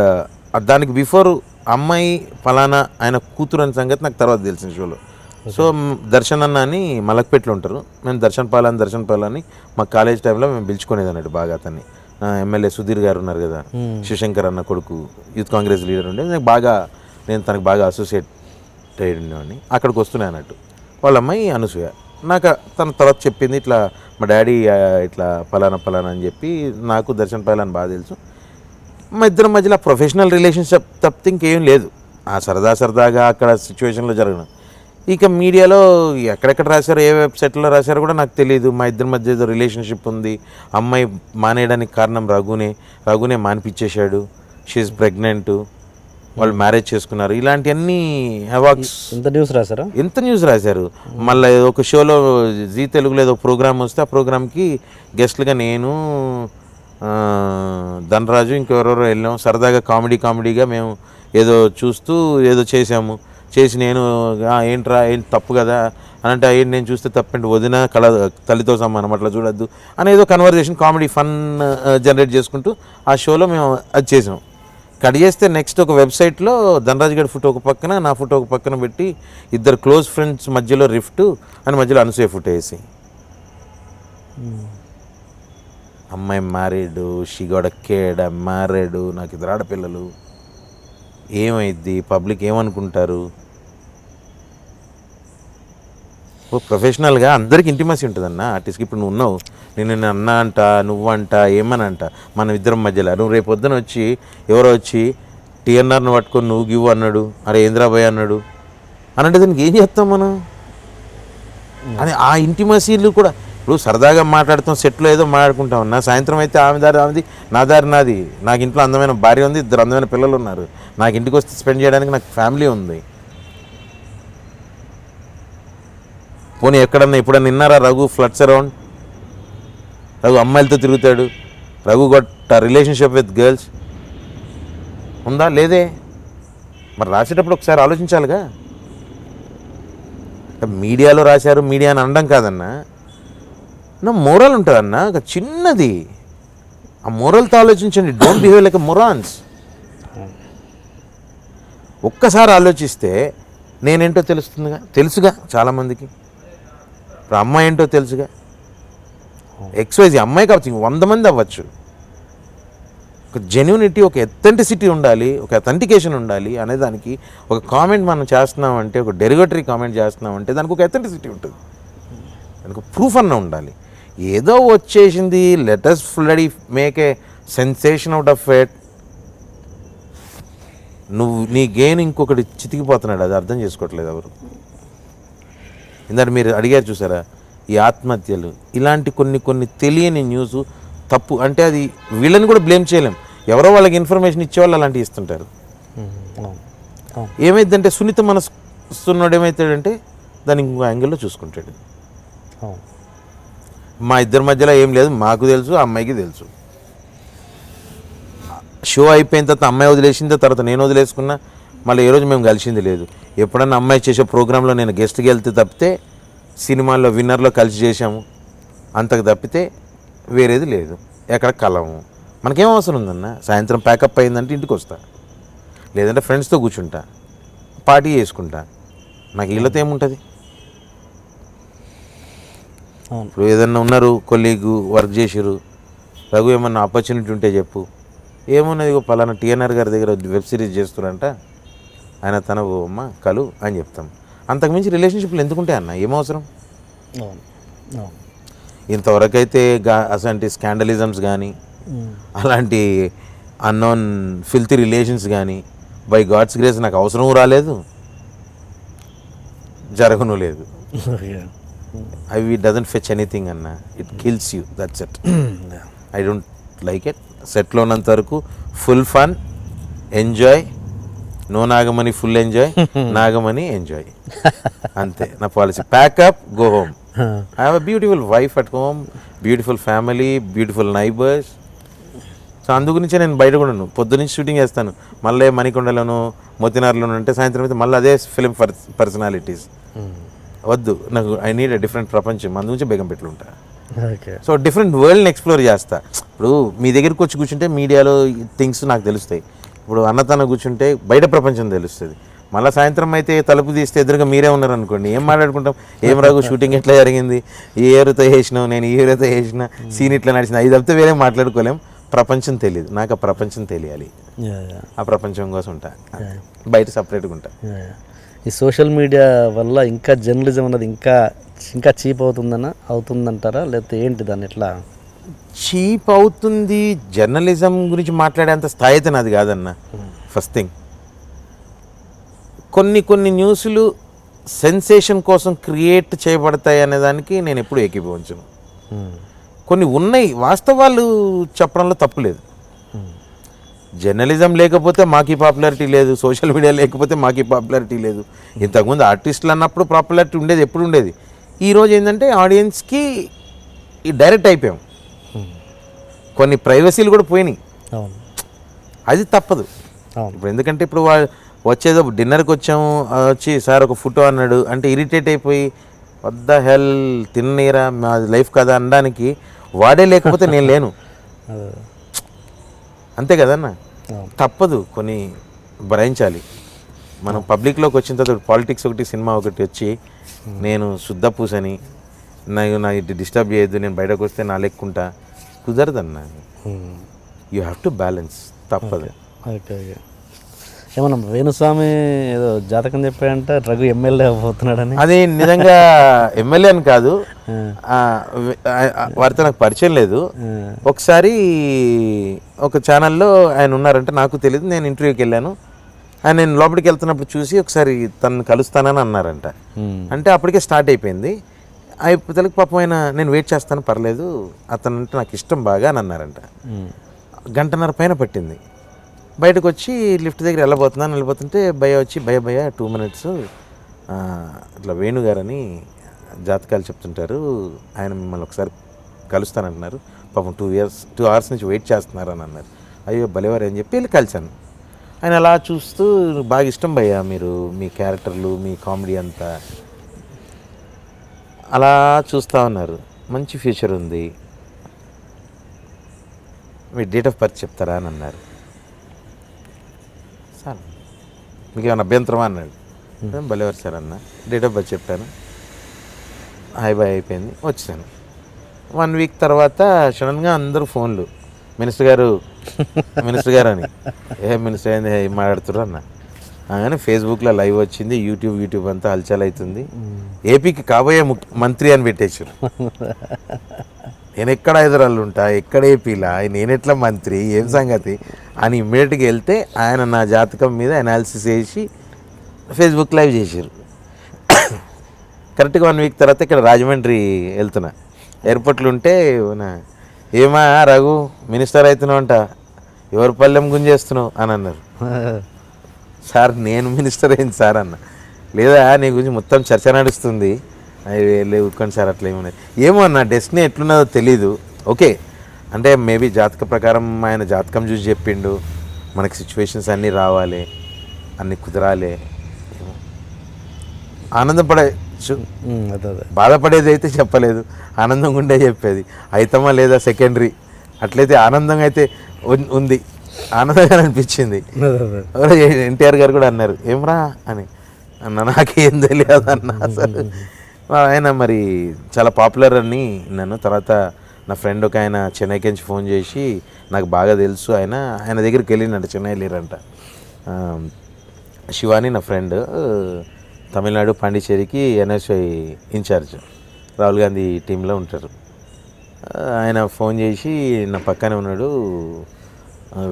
దానికి బిఫోర్ అమ్మాయి ఫలానా ఆయన కూతురు అనే సంగతి నాకు తర్వాత తెలిసిన షోలో. సో దర్శన్ అన్న అని మలక్పేటలో ఉంటారు. మేము దర్శన్ పాలని మా కాలేజ్ టైంలో మేము పిలుచుకునేది అన్నట్టు బాగా. అతన్ని ఎమ్మెల్యే సుధీర్ గారు ఉన్నారు కదా, శివశంకర్ అన్న కొడుకు, యూత్ కాంగ్రెస్ లీడర్ ఉండే. నేను తనకు బాగా అసోసియేట్ అయ్యి ఉండేవాడిని. అక్కడికి వస్తున్నాయి అన్నట్టు. వాళ్ళ అమ్మాయి అనసూయ. నాకు తన తర్వాత చెప్పింది, ఇట్లా మా డాడీ ఇట్లా పలానా అని చెప్పి. నాకు దర్శన్ పాలని బాగా తెలుసు. మా ఇద్దరి మధ్యలో ప్రొఫెషనల్ రిలేషన్షిప్ తప్పితే ఇంకేం లేదు. ఆ సరదాగా అక్కడ సిచ్యువేషన్లో జరగడం. ఇక మీడియాలో ఎక్కడెక్కడ రాశారో, ఏ వెబ్సైట్లో రాశారో కూడా నాకు తెలియదు. మా ఇద్దరి మధ్య ఏదో రిలేషన్షిప్ ఉంది, అమ్మాయి మానేయడానికి కారణం రఘునే మానిపించేశాడు, షీఈ్ ప్రెగ్నెంట్, వాళ్ళు మ్యారేజ్ చేసుకున్నారు, ఇలాంటివన్నీ హవాక్స్. ఎంత న్యూస్ రాశారు. మళ్ళీ ఒక షోలో జీ తెలుగులో ఏదో ప్రోగ్రామ్ వస్తే ఆ ప్రోగ్రామ్కి గెస్ట్లుగా నేను, ధనరాజు, ఇంకెవరెవరో వెళ్ళాం. సరదాగా కామెడీగా మేము ఏదో చూస్తూ ఏదో చేసి నేను ఏంట్రా ఏంటి తప్పు కదా అని అంటే, ఏంటి నేను చూస్తే తప్పండి, వదిన తల్లితో సమానం, అట్లా చూడొద్దు అని ఏదో కన్వర్జేషన్, కామెడీ, ఫన్ జనరేట్ చేసుకుంటూ ఆ షోలో మేము అది చేసాం. కట్ చేస్తే నెక్స్ట్ ఒక వెబ్సైట్లో ధనరాజ్ గారి ఫోటో ఒక పక్కన, నా ఫోటో ఒక పక్కన పెట్టి, ఇద్దరు క్లోజ్ ఫ్రెండ్స్ మధ్యలో రిఫ్ట్ అని మధ్యలో అనసూయ ఫోటో వేసి, అమ్మాయి married, she got a kid, married, నాకు ఇద్దరు ఆడపిల్లలు, ఏమైద్ది, పబ్లిక్ ఏమనుకుంటారు? ఓ ప్రొఫెషనల్గా అందరికి ఇంటిమసీ ఉంటుందన్న ఆర్టిస్ట్కి. ఇప్పుడు నువ్వు ఉన్నావు, నేను అన్న అంట, నువ్వంట, ఏమని అంట, మన ఇద్దరం మధ్యలో. నువ్వు రేపు పొద్దున వచ్చి ఎవరో వచ్చి టీఎన్ఆర్ని పట్టుకొని నువ్వు గివ్ అన్నాడు, అరే ఇంద్రాబాయ్ అన్నాడు అని అంటే దానికి ఏం చేస్తాం మనం? అని ఆ ఇంటిమసీలు కూడా ఇప్పుడు సరదాగా మాట్లాడుతాం, సెట్లో ఏదో మాట్లాడుకుంటాం అన్న. సాయంత్రం అయితే ఆమె దారి ఆమెది, నా దారి నాది. నాకు ఇంట్లో అందమైన భార్య ఉంది, 2 అందమైన పిల్లలు ఉన్నారు. నాకు ఇంటికి వస్తే స్పెండ్ చేయడానికి నాకు ఫ్యామిలీ ఉంది. పోనీ ఎక్కడన్నా ఎప్పుడన్నా విన్నారా రఘు ఫ్లడ్స్ అరౌండ్? రఘు అమ్మాయిలతో తిరుగుతాడు, Raghu got relationship with girls ఉందా? లేదే. మరి రాసేటప్పుడు ఒకసారి ఆలోచించాలిగా. మీడియాలో రాశారు, మీడియా అని అనడం కాదన్నా, నా మోరల్ ఉంటుందన్నా ఒక చిన్నది. ఆ మోరల్తో ఆలోచించండి. Don't behave like morons. ఒక్కసారి ఆలోచిస్తే నేనేంటో తెలుసుగా చాలామందికి. ఇప్పుడు అమ్మాయి ఏంటో తెలుసుగా. XYZ అమ్మాయి కావచ్చు, 100 మంది అవ్వచ్చు. ఒక జెన్యూనిటీ, ఒక అథెంటిసిటీ ఉండాలి, ఒక అథెంటికేషన్ ఉండాలి అనేదానికి. ఒక కామెంట్ మనం చేస్తున్నామంటే, ఒక డెరిగేటరీ కామెంట్ చేస్తున్నామంటే దానికి ఒక అథెంటిసిటీ ఉంటుంది, దానికి ప్రూఫ్ అన్న ఉండాలి. ఏదో వచ్చేసింది, let us bloody make a sensation out of it. నువ్వు నీ గెయిన్ ఇంకొకటి చితికిపోతున్నాడు, అది అర్థం చేసుకోవట్లేదు ఎవరు. ఇందాక మీరు అడిగారు చూసారా, ఈ ఆత్మహత్యలు, ఇలాంటి కొన్ని తెలియని న్యూస్ తప్పు అంటే అది వీళ్ళని కూడా బ్లేమ్ చేయలేం. ఎవరో వాళ్ళకి ఇన్ఫర్మేషన్ ఇచ్చేవాళ్ళు అలాంటివి ఇస్తుంటారు. ఏమైందంటే సున్నిత మనసున్నాడు ఏమవుతాడంటే దాన్ని ఇంకో యాంగిల్లో చూసుకుంటాడు. మా ఇద్దరి మధ్యలో ఏం లేదు, మాకు తెలుసు, ఆ అమ్మాయికి తెలుసు. షో అయిపోయిన తర్వాత అమ్మాయి వదిలేసిన తర్వాత నేను వదిలేసుకున్నా, మళ్ళీ ఏ రోజు మేము కలిసింది లేదు. ఎప్పుడన్నా అమ్మాయి చేసే ప్రోగ్రాంలో నేను గెస్ట్కి వెళ్తే తప్పితే, సినిమాల్లో విన్నర్లో కలిసి చేసాము, అంతకు తప్పితే వేరేది లేదు. ఎక్కడ కలము. మనకేం అవసరం ఉందన్న? సాయంత్రం ప్యాకప్ అయిందంటే ఇంటికి వస్తా, లేదంటే ఫ్రెండ్స్తో కూర్చుంటా, పార్టీ చేసుకుంటా. నాకు వీళ్ళతో ఏముంటుంది? ఇప్పుడు ఏదన్నా ఉన్నారు కొలీగు, వర్క్ చేసిరు, రఘు ఏమన్నా ఆపర్చునిటీ ఉంటే చెప్పు. ఏమున్నది, పలానా టీఎన్ఆర్ గారి దగ్గర వెబ్ సిరీస్ చేస్తున్నారంట, ఆయన తన అమ్మ కలు అని చెప్తాం. అంతకుమించి రిలేషన్షిప్లు ఎందుకుంటాయి అన్న? ఏమవసరం? ఇంతవరకు అయితే అసంటి స్కాండలిజమ్స్ కానీ, అలాంటి అన్నోన్ ఫిల్తీ రిలేషన్స్ కానీ బై గాడ్స్ గ్రేస్ నాకు అవసరం రాలేదు, జరగను లేదు. అవి డజంట్ ఫెచ్ ఎనీథింగ్ అన్న. It kills you, that's it. I don't like it. సెట్లో ఉన్నంత వరకు full fun, enjoy. No Nagamani full enjoy, Nagamani enjoy, అంతే నా policy. Pack up, go home. I have a beautiful wife at home, beautiful family, beautiful neighbours. So అందుగురించే నేను బయట కూడా పొద్దునుంచి షూటింగ్ చేస్తాను. మళ్ళీ మణికొండలోను, మోతినార్లోను అంటే సాయంత్రం అయితే మళ్ళీ అదే ఫిలిం పర్సనాలిటీస్. వద్దు నాకు, ఐ నీడ్ ఎ డిఫరెంట్ ప్రపంచం. అందుగురించి బేగంపేటలో ఉంటా. సో డిఫరెంట్ వరల్డ్ని ఎక్స్ప్లోర్ చేస్తా. ఇప్పుడు మీ దగ్గరికి వచ్చి కూర్చుంటే మీడియాలో థింగ్స్ నాకు తెలుస్తాయి. ఇప్పుడు అన్నతన కూర్చుంటే బయట ప్రపంచం తెలుస్తుంది. మళ్ళీ సాయంత్రం అయితే తలుపు తీస్తే ఎదురుగా మీరే ఉన్నారనుకోండి, ఏం మాట్లాడుకుంటాం? ఏం రాగు షూటింగ్ ఎట్లా జరిగింది, ఏ హీరోతో వేసినావు, నేను ఈ హీరోతో వేసిన, సీన్ ఇట్లా నడిచింది, అది తప్పితే వేరే మాట్లాడుకోలేం. ప్రపంచం తెలియదు నాకు, ఆ ప్రపంచం తెలియాలి. ఆ ప్రపంచం కోసం ఉంటా, బయట సపరేట్గా ఉంటా. ఈ సోషల్ మీడియా వల్ల ఇంకా జర్నలిజం అన్నది ఇంకా చీప్ అవుతుందంటారా, లేకపోతే ఏంటి దాన్ని ఎట్లా చీప్ అవుతుంది? జర్నలిజం గురించి మాట్లాడేంత స్థాయి అయితే నాది కాదన్న. ఫస్ట్ థింగ్, కొన్ని న్యూస్లు సెన్సేషన్ కోసం క్రియేట్ చేయబడతాయి అనేదానికి నేను ఎప్పుడు ఏకీభవించను. కొన్ని ఉన్నాయి, వాస్తవాలు చెప్పడంలో తప్పు లేదు. జర్నలిజం లేకపోతే మాకు పాపులారిటీ లేదు, సోషల్ మీడియా లేకపోతే మాకు పాపులారిటీ లేదు. ఇంతకుముందు ఆర్టిస్టులు అన్నప్పుడు పాపులారిటీ ఉండేది, ఎప్పుడు ఉండేది. ఈరోజు ఏంటంటే ఆడియన్స్కి డైరెక్ట్ అయిపోయాం, కొన్ని ప్రైవసీలు కూడా పోయినాయి. అది తప్పదు. ఇప్పుడు ఎందుకంటే ఇప్పుడు వచ్చేదో డిన్నర్కి వచ్చాము, వచ్చి సార్ ఒక ఫోటో అన్నాడు అంటే ఇరిటేట్ అయిపోయి వద్ద హెల్ తిన్నీరా మా లైఫ్ కదా అనడానికి వాడే లేకపోతే నేను లేను, అంతే కదన్న. తప్పదు, కొన్ని భరించాలి. మనం పబ్లిక్లోకి వచ్చిన తర్వాత పాలిటిక్స్ ఒకటి, సినిమా ఒకటి వచ్చి నేను శుద్ధ పూసని నా ఇటు డిస్టర్బ్ చేయొద్దు, నేను బయటకు వస్తే నా లెక్కుంటా, కుదరదన్నా. యూ హ్యావ్ టు బ్యాలెన్స్, తప్పదు. ఏమన్నా వేణుస్వామి ఏదో జాతకం చెప్పాడంట రఘు ఎమ్మెల్యే అవ్వబోతున్నాడని. అది నిజంగా ఎమ్మెల్యే అని కాదు, వారితో నాకు పరిచయం లేదు. ఒకసారి ఒక ఛానల్లో ఆయన ఉన్నారంటే నాకు తెలియదు, నేను ఇంటర్వ్యూకి వెళ్ళాను. ఆయన నేను లోపలికి వెళ్తున్నప్పుడు చూసి ఒకసారి తను కలుస్తానని అన్నారంట. అంటే అప్పటికే స్టార్ట్ అయిపోయింది. అయిపోతలకి పాపం ఆయన నేను వెయిట్ చేస్తాను పర్లేదు, అతను అంటే నాకు ఇష్టం బాగా అని అన్నారంట. గంటన్నర పైన పట్టింది. బయటకు వచ్చి లిఫ్ట్ దగ్గర వెళ్ళబోతుంటే భయ వచ్చి భయ 2 minutes ఇట్లా వేణుగారని జాతకాలు చెప్తుంటారు, ఆయన మిమ్మల్ని ఒకసారి కలుస్తానంటున్నారు, పాపం 2 hours నుంచి వెయిట్ చేస్తున్నారు అని అన్నారు. అయ్యో భలేవారు అని చెప్పి వెళ్ళి కలిశాను. ఆయన అలా చూస్తూ బాగా ఇష్టం భయ్యా మీరు, మీ క్యారెక్టర్లు, మీ కామెడీ అంతా అలా చూస్తూ ఉన్నారు, మంచి ఫ్యూచర్ ఉంది, మీ డేట్ ఆఫ్ బర్త్ చెప్తారా అని అన్నారు. సార్ మీకు ఏమైనా అభ్యంతరమా అన్నాడు. భలేవారు సార్ అన్న, డేట్ ఆఫ్ బర్త్ చెప్పాను, హాయ్ బాయ్ అయిపోయింది, వచ్చాను. 1 week తర్వాత సడన్గా అందరూ ఫోన్లు, మినిస్టర్ గారు అని. మినిస్టర్ అయింది మాట్లాడుతున్నారు అన్న. కానీ ఫేస్బుక్లో లైవ్ వచ్చింది, యూట్యూబ్ అంతా హల్చల్ అవుతుంది. ఏపీకి కాబోయే మంత్రి అని పెట్టేశారు. నేను ఎక్కడ హైదరాబాద్లో ఉంటా, ఎక్కడ ఏపీలా, నేను ఎట్లా మంత్రి, ఏం సంగతి అని ఇమ్మీడియట్గా వెళ్తే ఆయన నా జాతకం మీద అనాలిసిస్ చేసి ఫేస్బుక్ లైవ్ చేశారు. కరెక్ట్గా 1 week తర్వాత ఇక్కడ రాజమండ్రి వెళ్తున్నా, ఎయిర్పోర్ట్లో ఉంటే ఏమా రఘు మినిస్టర్ అవుతున్నావు అంట, ఎవరి పల్లెం గుంజేస్తున్నావు అని అన్నారు. సార్ నేను మినిస్టర్ అయింది సార్ అన్న. లేదా నీ గురించి మొత్తం చర్చ నడుస్తుంది, ఊరుకోండి సార్ అట్లా ఏమున్నాయి ఏమో అన్న, డెస్టినీ ఎట్లున్నదో తెలీదు. ఓకే అంటే మేబీ జాతక ప్రకారం ఆయన జాతకం చూసి చెప్పిండు, మనకి సిచ్యువేషన్స్ అన్నీ రావాలి, అన్నీ కుదరాలి, ఆనందపడచ్చు, బాధపడేది అయితే చెప్పలేదు, ఆనందంగా ఉండే చెప్పేది. అయితమా లేదా సెకండరీ, అట్లయితే ఆనందంగా అయితే ఉంది, ఆనందంగా అనిపించింది. ఎన్టీఆర్ గారు కూడా అన్నారు ఏమ్రా అని అన్న, నాకేం తెలియదు అన్న. అసలు ఆయన మరి చాలా పాపులర్ అని నన్ను. తర్వాత నా ఫ్రెండ్ ఒక ఆయన చెన్నైకి నుంచి ఫోన్ చేసి, నాకు బాగా తెలుసు ఆయన దగ్గరికి వెళ్ళిందంట, చెన్నై లేరంట. శివాని నా ఫ్రెండ్, తమిళనాడు పాండిచేరికి ఎన్ఎస్ఐ ఇన్ఛార్జ్, రాహుల్ గాంధీ టీంలో ఉంటారు. ఆయన ఫోన్ చేసి నా పక్కనే ఉన్నాడు,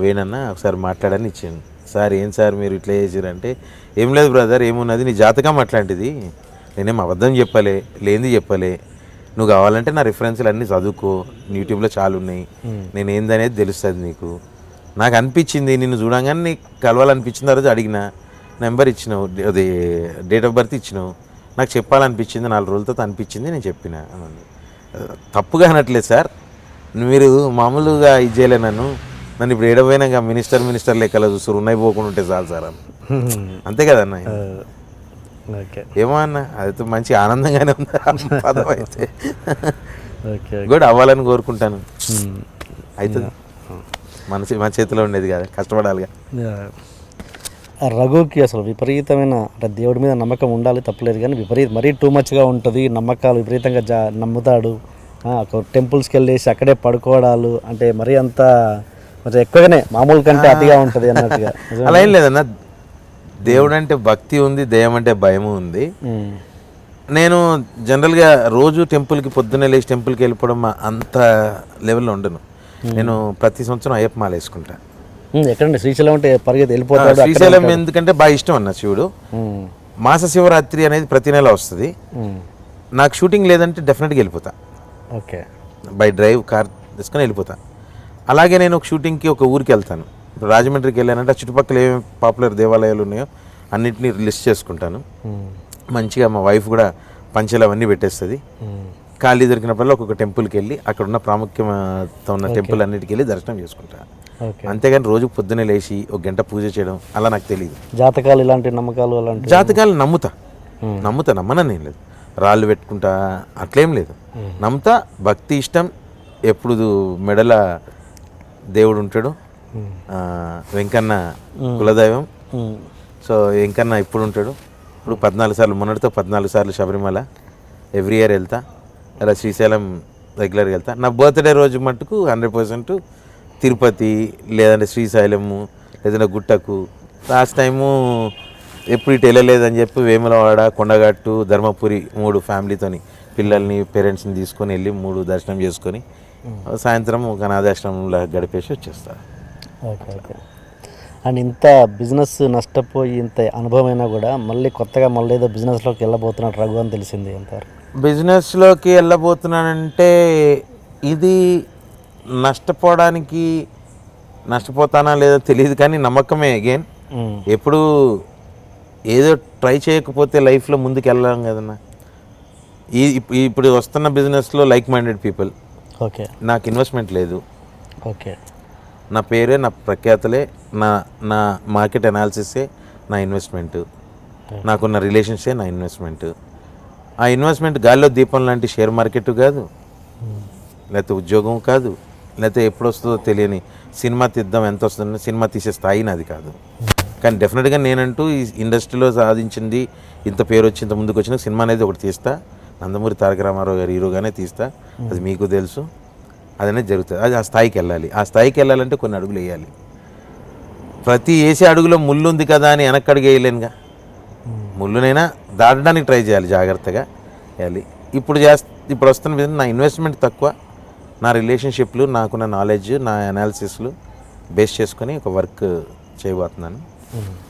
వేణన్న ఒకసారి మాట్లాడని ఇచ్చాను. సార్ ఏం సార్ మీరు ఇట్లా చేసారంటే, ఏం లేదు బ్రదర్ ఏమున్నది, నీ జాతకం అట్లాంటిది, నేనేం అబద్ధం చెప్పలే, లేనిది చెప్పలే, నువ్వు కావాలంటే నా రిఫరెన్స్లు అన్నీ చదువుకో, యూట్యూబ్లో చాలా ఉన్నాయి, నేను ఏందనేది తెలుస్తుంది నీకు. నాకు అనిపించింది నిన్ను చూడంగానే నీకు కలవాలనిపించింది, ఆ రోజు అడిగిన నెంబర్ ఇచ్చినావు, అది డేట్ ఆఫ్ బర్త్ ఇచ్చినావు, నాకు చెప్పాలనిపించింది, 4 రోజులతో అనిపించింది, నేను చెప్పిన అని. తప్పుగా అనట్లేదు సార్, మీరు మామూలుగా ఇది చేయలే నన్ను ఇప్పుడు ఏడవైనా మినిస్టర్ లెక్కలో చూస్తారు, ఉన్నాయి పోకుండా ఉంటే చాలు సార్ అని. అంతే కదన్న, ఏమో అన్న అదైతే మంచి ఆనందంగానే ఉంది పదం అయితే. కూడా అవ్వాలని కోరుకుంటాను, అవుతుంది, మన చేతిలో ఉండేది కదా, కష్టపడాలిగా. రఘుకి అసలు విపరీతమైన అంటే దేవుడి మీద నమ్మకం ఉండాలి తప్పలేదు, కానీ మరీ టూ మచ్గా ఉంటుంది, నమ్మకాలు విపరీతంగా నమ్ముతాడు. టెంపుల్స్కి వెళ్ళేసి అక్కడే పడుకోవడాలు అంటే మరీ అంత కొంచెం ఎక్కువగానే, మామూలు కంటే అతిగా ఉంటుంది అన్నట్టుగా. అలా ఏం లేదన్న, దేవుడు అంటే భక్తి ఉంది, దయ్యం అంటే భయము ఉంది. నేను జనరల్గా రోజు టెంపుల్కి పొద్దున్నే లేచి టెంపుల్కి వెళ్ళిపోవడం అంత లెవెల్లో ఉండను. నేను ప్రతి సంవత్సరం అయ్యప్ప మాల వేసుకుంటా. ఎక్కడండి శ్రీశైలం అంటే పరిగెత్తి వెళ్ళిపోతాడు. శ్రీశైలం ఎందుకంటే బాగా ఇష్టం అన్న శివుడు. మాస శివరాత్రి అనేది ప్రతి నెల వస్తుంది. నాకు షూటింగ్ లేదంటే డెఫినెట్గా వెళ్ళిపోతా. ఓకే, బై డ్రైవ్ కార్ తీసుకొని వెళ్ళిపోతా. అలాగే నేను ఒక షూటింగ్కి ఒక ఊరికి వెళ్తాను. ఇప్పుడు రాజమండ్రికి వెళ్ళానంటే ఆ చుట్టుపక్కల ఏమేమి పాపులర్ దేవాలయాలు ఉన్నాయో అన్నింటినీ లిస్ట్ చేసుకుంటాను. మంచిగా మా వైఫ్ కూడా పంచెలు అవన్నీ పెట్టేస్తుంది. ఖాళీ దొరికినప్పుడల్లా ఒక్కొక్క టెంపుల్కి వెళ్ళి అక్కడ ఉన్న ప్రాముఖ్యత ఉన్న టెంపుల్ అన్నిటికి వెళ్ళి దర్శనం చేసుకుంటాను. అంతేగాని రోజు పొద్దున్నే లేచి 1 గంట పూజ చేయడం అలా నాకు తెలియదు. జాతకాలు ఇలాంటి నమ్మకాలు అలాంటి జాతకాలు నమ్మనని ఏం లేదు, రాళ్ళు పెట్టుకుంటా అట్లేం లేదు, నమ్ముతా. భక్తి ఇష్టం, ఎప్పుడు మెడల దేవుడు ఉంటాడు. వెంకన్న కులదైవం, సో వెంకన్న ఇప్పుడు ఉంటాడు. ఇప్పుడు 14 సార్లు, మొన్నటితో 14 సార్లు శబరిమల ఎవ్రీ ఇయర్ వెళ్తా. అలా శ్రీశైలం రెగ్యులర్గా వెళ్తా. నా బర్త్డే రోజు మట్టుకు 100% తిరుపతి లేదంటే శ్రీశైలము లేదంటే గుట్టకు లాస్ట్ టైము ఎప్పుడు ఇటు వెళ్ళలేదని చెప్పి వేములవాడ, కొండగట్టు, ధర్మపురి 3 ఫ్యామిలీతోని పిల్లల్ని పేరెంట్స్ని తీసుకొని వెళ్ళి 3 దర్శనం చేసుకొని సాయంత్రం ఒక అనాథాశ్రమంలో గడిపేసి వచ్చేస్తారు. Okay okay. అండ్ ఇంత బిజినెస్ నష్టపోయి ఇంత అనుభవం అయినా కూడా మళ్ళీ కొత్తగా మళ్ళీ ఏదో బిజినెస్లోకి వెళ్ళబోతున్నట్టు రఘు అని తెలిసింది ఎంతవరకు? బిజినెస్లోకి వెళ్ళబోతున్నానంటే ఇది నష్టపోతానా లేదో తెలియదు, కానీ నమ్మకమే. అగైన్ ఎప్పుడు ఏదో ట్రై చేయకపోతే లైఫ్లో ముందుకు వెళ్ళాం కదన్నా. ఇప్పుడు వస్తున్న బిజినెస్లో లైక్ మైండెడ్ పీపుల్. ఓకే. నాకు ఇన్వెస్ట్మెంట్ లేదు. ఓకే. నా పేరే, నా ప్రఖ్యాతలే, నా మార్కెట్ అనాలిసిసే నా ఇన్వెస్ట్మెంట్, నాకున్న రిలేషన్సే నా ఇన్వెస్ట్మెంట్. ఆ ఇన్వెస్ట్మెంట్ గాల్లో దీపం లాంటి షేర్ మార్కెట్ కాదు, లేకపోతే ఉద్యోగం కాదు, లేకపోతే ఎప్పుడు వస్తుందో తెలియని సినిమా తీద్దాం, ఎంత వస్తుందో సినిమా తీసే స్థాయి నాది కాదు. కానీ డెఫినెట్గా నేనంటూ ఈ ఇండస్ట్రీలో సాధించింది, ఇంత పేరు వచ్చి ఇంత ముందుకు వచ్చిన సినిమా అనేది ఒకటి తీస్తా. నందమూరి తారక రామారావు గారు హీరోగానే తీస్తా, అది మీకు తెలుసు. అదనేది జరుగుతుంది. అది ఆ స్థాయికి వెళ్ళాలి. ఆ స్థాయికి వెళ్ళాలంటే కొన్ని అడుగులు వేయాలి. ప్రతి వేసే అడుగులో ముళ్ళు ఉంది కదా అని వెనక్కి అడుగు వేయలేనుగా. ముళ్ళునైనా దాటడానికి ట్రై చేయాలి, జాగ్రత్తగా వేయాలి. ఇప్పుడు వస్తున్న బిజినెస్ నా ఇన్వెస్ట్మెంట్ తక్కువ, నా రిలేషన్షిప్లు, నాకున్న నాలెడ్జ్, నా అనాలిసిస్లు బేస్ చేసుకొని ఒక వర్క్ చేయబోతున్నాను.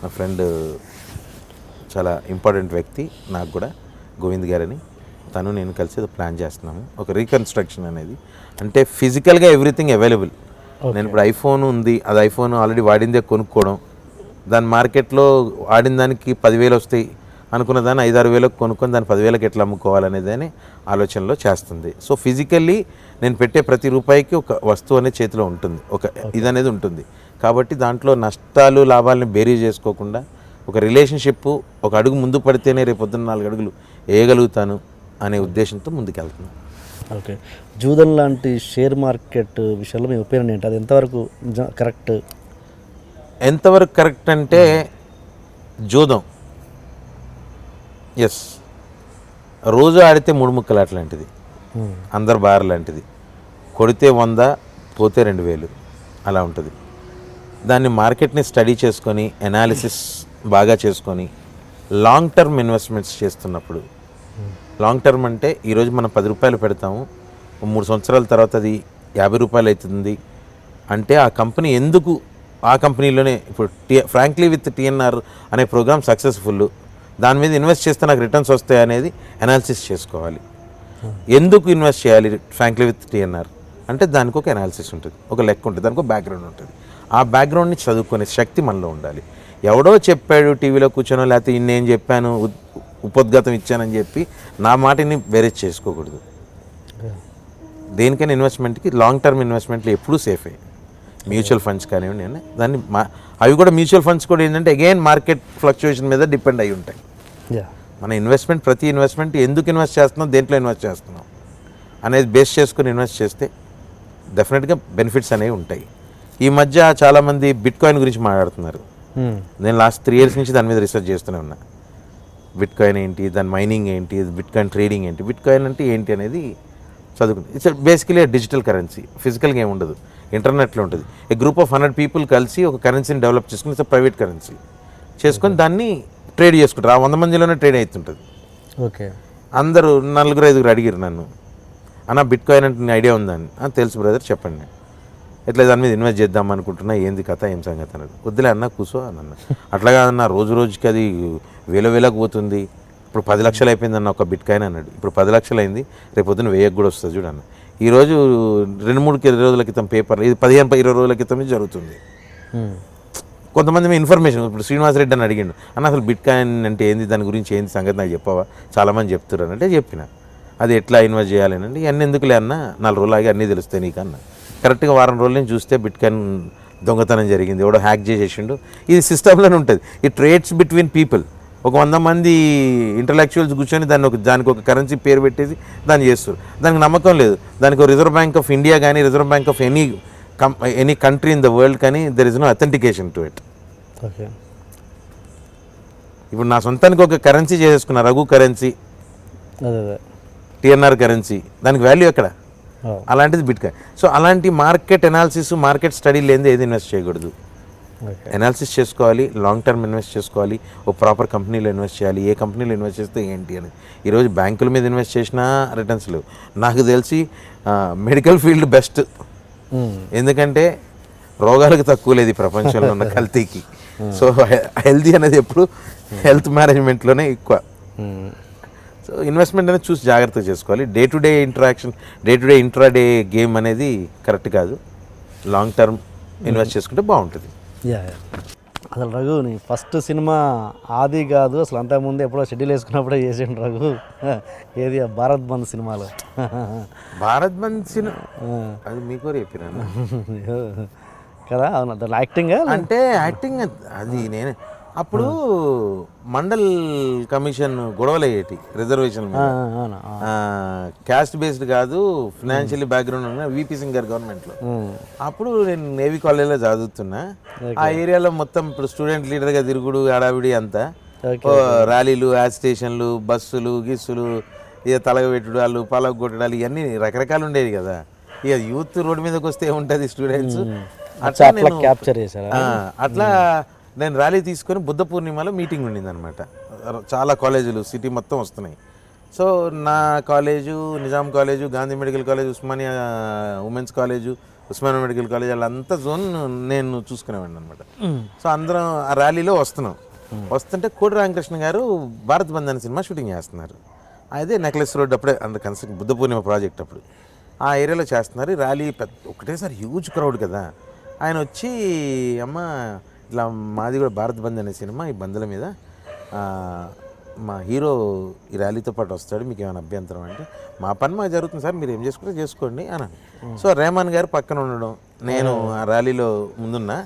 నా ఫ్రెండ్ చాలా ఇంపార్టెంట్ వ్యక్తి నాకు కూడా, గోవింద్ గారని, తను నేను కలిసి ప్లాన్ చేస్తున్నాము. ఒక రీకన్స్ట్రక్షన్ అనేది, అంటే ఫిజికల్గా ఎవ్రీథింగ్ అవైలబుల్. నేను ఇప్పుడు ఐఫోన్ ఉంది, అది ఐఫోన్ ఆల్రెడీ వాడిందే కొనుక్కోవడం, దాని మార్కెట్లో వాడిన దానికి 10,000 వస్తాయి అనుకున్న దాన్ని 5-6 వేలకు కొనుక్కొని దాన్ని 10,000కి ఎట్లా అమ్ముకోవాలనేది అని ఆలోచనలో చేస్తుంది. సో ఫిజికల్లీ నేను పెట్టే ప్రతి రూపాయికి ఒక వస్తువు అనేది చేతిలో ఉంటుంది, ఒక ఇది అనేది ఉంటుంది. కాబట్టి దాంట్లో నష్టాలు లాభాలని బేరీ చేసుకోకుండా ఒక రిలేషన్షిప్, ఒక అడుగు ముందు పడితేనే రేపు పొద్దున్న 4 అడుగులు వేయగలుగుతాను అనే ఉద్దేశంతో ముందుకెళ్తున్నాను. ఓకే. జూదన్ లాంటి షేర్ మార్కెట్ విషయంలో మీ ఒపీనియన్ ఏంటి? అది ఎంతవరకు కరెక్ట్? ఎంతవరకు కరెక్ట్ అంటే, జూదం ఎస్ రోజు ఆడితే 3 ముక్కలు అట్లాంటిది, అందరు బార్ లాంటిది. కొడితే 100, పోతే 2,000 అలా ఉంటుంది. దాన్ని మార్కెట్ని స్టడీ చేసుకొని, అనాలిసిస్ బాగా చేసుకొని, లాంగ్ టర్మ్ ఇన్వెస్ట్మెంట్స్ చేస్తున్నప్పుడు, లాంగ్ టర్మ్ అంటే ఈరోజు మనం 10 రూపాయలు పెడతాము, 3 సంవత్సరాల తర్వాత అది 50 రూపాయలు అవుతుంది అంటే ఆ కంపెనీ ఎందుకు, ఆ కంపెనీలోనే ఇప్పుడు ఫ్రాంక్లీ విత్ టీఎన్ఆర్ అనే ప్రోగ్రామ్ సక్సెస్ఫుల్, దాని మీద ఇన్వెస్ట్ చేస్తే నాకు రిటర్న్స్ వస్తాయి అనేది అనాలిసిస్ చేసుకోవాలి. ఎందుకు ఇన్వెస్ట్ చేయాలి ఫ్రాంక్లీ విత్ టీఎన్ఆర్ అంటే దానికి ఒక అనాలిసిస్ ఉంటుంది, ఒక లెక్క ఉంటుంది, దానికి ఒక బ్యాక్గ్రౌండ్ ఉంటుంది. ఆ బ్యాక్గ్రౌండ్ని చదువుకునే శక్తి మనలో ఉండాలి. ఎవడో చెప్పాడు టీవీలో కూర్చొనో, లేకపోతే నేను చెప్పాను, ఉపోద్ఘాతం ఇచ్చానని చెప్పి నా మాటని వేరే చేసుకోకూడదు. దేనికైనా ఇన్వెస్ట్మెంట్కి లాంగ్ టర్మ్ ఇన్వెస్ట్మెంట్లు ఎప్పుడూ సేఫే. మ్యూచువల్ ఫండ్స్ కానివ్వండి, దాన్ని అవి కూడా మ్యూచువల్ ఫండ్స్ కూడా ఏంటంటే అగైన్ మార్కెట్ ఫ్లక్చుయేషన్ మీద డిపెండ్ అయి ఉంటాయి. మన ఇన్వెస్ట్మెంట్, ప్రతి ఇన్వెస్ట్మెంట్ ఎందుకు ఇన్వెస్ట్ చేస్తున్నాం, దేంట్లో ఇన్వెస్ట్ చేస్తున్నాం అనేది బేస్ చేసుకుని ఇన్వెస్ట్ చేస్తే డెఫినెట్గా బెనిఫిట్స్ అనేవి ఉంటాయి. ఈ మధ్య చాలామంది బిట్ కాయిన్ గురించి మాట్లాడుతున్నారు. నేను లాస్ట్ 3 years నుంచి దాని మీద రీసెర్చ్ చేస్తూనే ఉన్నా. బిట్ కాయిన్ ఏంటి, దాని మైనింగ్ ఏంటి, బిట్ కాయిన్ ట్రేడింగ్ ఏంటి, బిట్ కాయిన్ అంటే ఏంటి అనేది చదువుకుంది. ఇట్స్ బేసికలీ డిజిటల్ కరెన్సీ, ఫిజికల్గా ఏమి ఉండదు, ఇంటర్నెట్లో ఉంటుంది. ఏ గ్రూప్ ఆఫ్ 100 people కలిసి ఒక కరెన్సీని డెవలప్ చేసుకుని, ఇట్స్ ప్రైవేట్ కరెన్సీ చేసుకొని దాన్ని ట్రేడ్ చేసుకుంటారు. ఆ 100 మందిలోనే ట్రేడ్ అవుతుంటుంది. ఓకే. అందరూ 4-5 అడిగారు నన్ను, అన్న బిట్ కాయిన్ అంటే నీ ఐడియా ఉందని. తెలుసు బ్రదర్, చెప్పండి. ఎట్లా దాని మీద ఇన్వెస్ట్ చేద్దాం అనుకుంటున్నా, ఏంది కథ, ఏం సంగతి అన్నాడు. వద్దులే అన్న, కూర్చో అన్న. అట్లాగా అన్న, రోజుకి అది వేలకు పోతుంది. ఇప్పుడు 10 లక్షలు అయిపోయిందన్న ఒక బిట్ కాయిన్ అన్నాడు. ఇప్పుడు 10 లక్షలు అయింది, రేపు పొద్దున్న 1000 కూడా వస్తుంది చూడన్న. ఈరోజు 2-3 రోజుల క్రితం పేపర్లో, ఇది 15-20 రోజుల క్రితం జరుగుతుంది. కొంతమంది ఇన్ఫర్మేషన్, ఇప్పుడు శ్రీనివాసరెడ్డి అని అడిగిండు, అన్న అసలు బిట్ కాయిన్ అంటే ఏంది, దాని గురించి ఏంది సంగతి నాకు చెప్పవా, చాలామంది చెప్తున్నారు అంటే చెప్పిన. అది ఎట్లా ఇన్వెస్ట్ చేయాలి అంటే, ఇవన్నీ ఎందుకులే అన్న, 4 రోజులు ఆగి అన్నీ తెలుస్తాయి నీకన్నా. కరెక్ట్గా వారం రోజుల నుంచి చూస్తే బిట్ కాయిన్ దొంగతనం జరిగింది, ఎవడో హ్యాక్ చేసేసిండు. ఇది సిస్టంలోనే ఉంటుంది. ఈ ట్రేడ్స్ బిట్వీన్ పీపుల్, ఒక 100 మంది ఇంటలెక్చువల్స్ కూర్చొని దానికి ఒక కరెన్సీ పేరు పెట్టేసి దాన్ని చేస్తారు. దానికి నమ్మకం లేదు. దానికి రిజర్వ్ బ్యాంక్ ఆఫ్ ఇండియా కానీ, Reserve Bank of any country in the world కానీ, there is no authentication to it. Okay. ఇప్పుడు నా సొంతానికి ఒక కరెన్సీ చేసేసుకున్నా, రఘు కరెన్సీ, టీఎన్ఆర్ కరెన్సీ, దానికి వాల్యూ ఎక్కడ? అలాంటిది బిట్ కాయిన్. సో అలాంటి మార్కెట్ అనాలిసిస్, మార్కెట్ స్టడీ లేనిదే ఏది ఇన్వెస్ట్ చేయకూడదు. అనాలిసిస్ చేసుకోవాలి, లాంగ్ టర్మ్ ఇన్వెస్ట్ చేసుకోవాలి, ఓ ప్రాపర్ కంపెనీలో ఇన్వెస్ట్ చేయాలి, ఏ కంపెనీలో ఇన్వెస్ట్ చేస్తే ఏంటి అని. ఈరోజు బ్యాంకుల మీద ఇన్వెస్ట్ చేసినా రిటర్న్స్ లేవు. నాకు తెలిసి మెడికల్ ఫీల్డ్ బెస్ట్, ఎందుకంటే రోగాలకు తక్కువ లేదు ఈ ప్రపంచంలో ఉన్న కల్తీకి. సో హెల్తీ అనేది ఎప్పుడు హెల్త్ మేనేజ్మెంట్లోనే ఎక్కువ. సో ఇన్వెస్ట్మెంట్ అనేది చూసి జాగ్రత్తగా చేసుకోవాలి. Day to day interaction, day to day intraday game అనేది కరెక్ట్ కాదు. లాంగ్ టర్మ్ ఇన్వెస్ట్ చేసుకుంటే బాగుంటుంది. యా అసలు రఘు నీ ఫస్ట్ సినిమా ఆది కాదు, అసలు అంతకుముందు ఎప్పుడో షెడ్యూల్ వేసుకున్నప్పుడే చేసిండు రఘు. ఏది భారత్ బంద్ సినిమాలో. భారత్ బంద్ సినిమా అది మీకు చెప్పినా కదా? అవును, దాంట్లో యాక్టింగ్ అంటే యాక్టింగ్ అది నేనే. అప్పుడు మండల్ కమిషన్ గొడవలు అయ్యేటి రిజర్వేషన్ క్యాస్ట్ బేస్డ్ కాదు, ఫినాన్షియల్లీ బ్యాక్గ్రౌండ్ ఉన్న విపి సింగ్ గారు గవర్నమెంట్లో. అప్పుడు నేను నేవీ కాలేజ్లో చదువుతున్నా. ఆ ఏరియాలో మొత్తం ఇప్పుడు స్టూడెంట్ లీడర్గా తిరుగుడు హడావిడి అంతా, ర్యాలీలు, యాజిటేషన్లు, బస్సులు గిస్సులు, ఇక తలగబెట్టుడు, వాళ్ళు పలగొట్టడాలు, ఇవన్నీ రకరకాలు ఉండేవి కదా. ఇక యూత్ రోడ్డు మీదకి వస్తే ఉంటుంది స్టూడెంట్స్. అట్లా క్యాప్చర్ చేశారు. అట్లా నేను ర్యాలీ తీసుకొని బుద్ధ పూర్ణిమలో మీటింగ్ ఉండింది అనమాట. చాలా కాలేజీలు సిటీ మొత్తం వస్తున్నాయి. సో నా college, Nizam college, Gandhi medical college, Osmania women's college, Osmania medical college, వాళ్ళంతా జోన్ నేను చూసుకునేవాడిని అనమాట. సో అందరం ఆ ర్యాలీలో వస్తున్నాం. వస్తుంటే కోటి రామకృష్ణ గారు భారత్ బంద్ అనే సినిమా షూటింగ్ చేస్తున్నారు. అదే నెక్లెస్ రోడ్ అప్పుడే అంత కన్స్ట్రక్ట్ బుద్ధ పూర్ణిమ ప్రాజెక్ట్ అప్పుడు ఆ ఏరియాలో చేస్తున్నారు. ర్యాలీ ఒకటేసారి హ్యూజ్ క్రౌడ్ కదా. ఆయన వచ్చి అమ్మ ఇట్లా మాది కూడా భారత్ బంద్ అనే సినిమా, ఈ బంద్ల మీద మా హీరో ఈ ర్యాలీతో పాటు వస్తాడు, మీకు ఏమైనా అభ్యంతరం అంటే, మా పని మాకు జరుగుతుంది సార్, మీరు ఏం చేసుకుంటే చేసుకోండి అని. సో రెహమాన్ గారు పక్కన ఉండడం, నేను ఆ ర్యాలీలో ముందున్నా,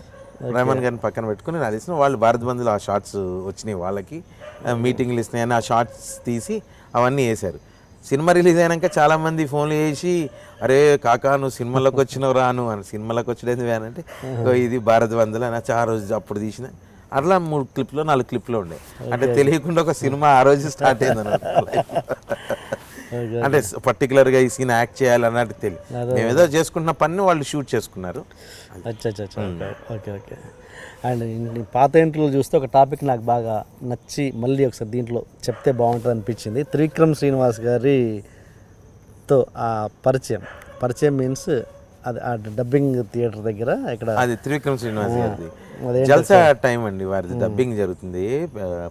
రెహమాన్ గారిని పక్కన పెట్టుకుని ర్యాలీ ఇస్తున్నాం. వాళ్ళు భారత్ బంద్లో ఆ షార్ట్స్ వచ్చినాయి, వాళ్ళకి మీటింగ్లు ఇస్తున్నాయి అని ఆ షార్ట్స్ తీసి అవన్నీ వేశారు. సినిమా రిలీజ్ అయినాక చాలామంది ఫోన్లు చేసి, అరే కాకా నువ్వు సినిమాలోకి వచ్చినావు రాను అని. సినిమాలోకి వచ్చేది వేనంటే ఇది భారత్ బంద్లో అని ఆ రోజు అప్పుడు తీసిన. అట్లా 3 క్లిప్లో 4 క్లిప్లో ఉండే. అంటే తెలియకుండా ఒక సినిమా ఆ రోజు స్టార్ట్ అయింది అన్నమాట. అంటే పర్టికులర్గా ఈ సీన్ యాక్ట్ చేయాలి అన్నట్టు తెలియదు. మేము ఏదో చేసుకుంటున్న పని వాళ్ళు షూట్ చేసుకున్నారు. Okay okay. అండ్ పాత ఇంటర్వ్యూలు చూస్తే ఒక టాపిక్ నాకు బాగా నచ్చి మళ్ళీ ఒకసారి దీంట్లో చెప్తే బాగుంటుంది అనిపించింది. త్రివిక్రమ్ శ్రీనివాస్ గారితో ఆ పరిచయం మీన్స్ అది ఆ డబ్బింగ్ థియేటర్ దగ్గర ఇక్కడ, అది త్రివిక్రమ్ శ్రీనివాస్ గారిది జల్సా టైం అండి. వారిది డబ్బింగ్ జరుగుతుంది,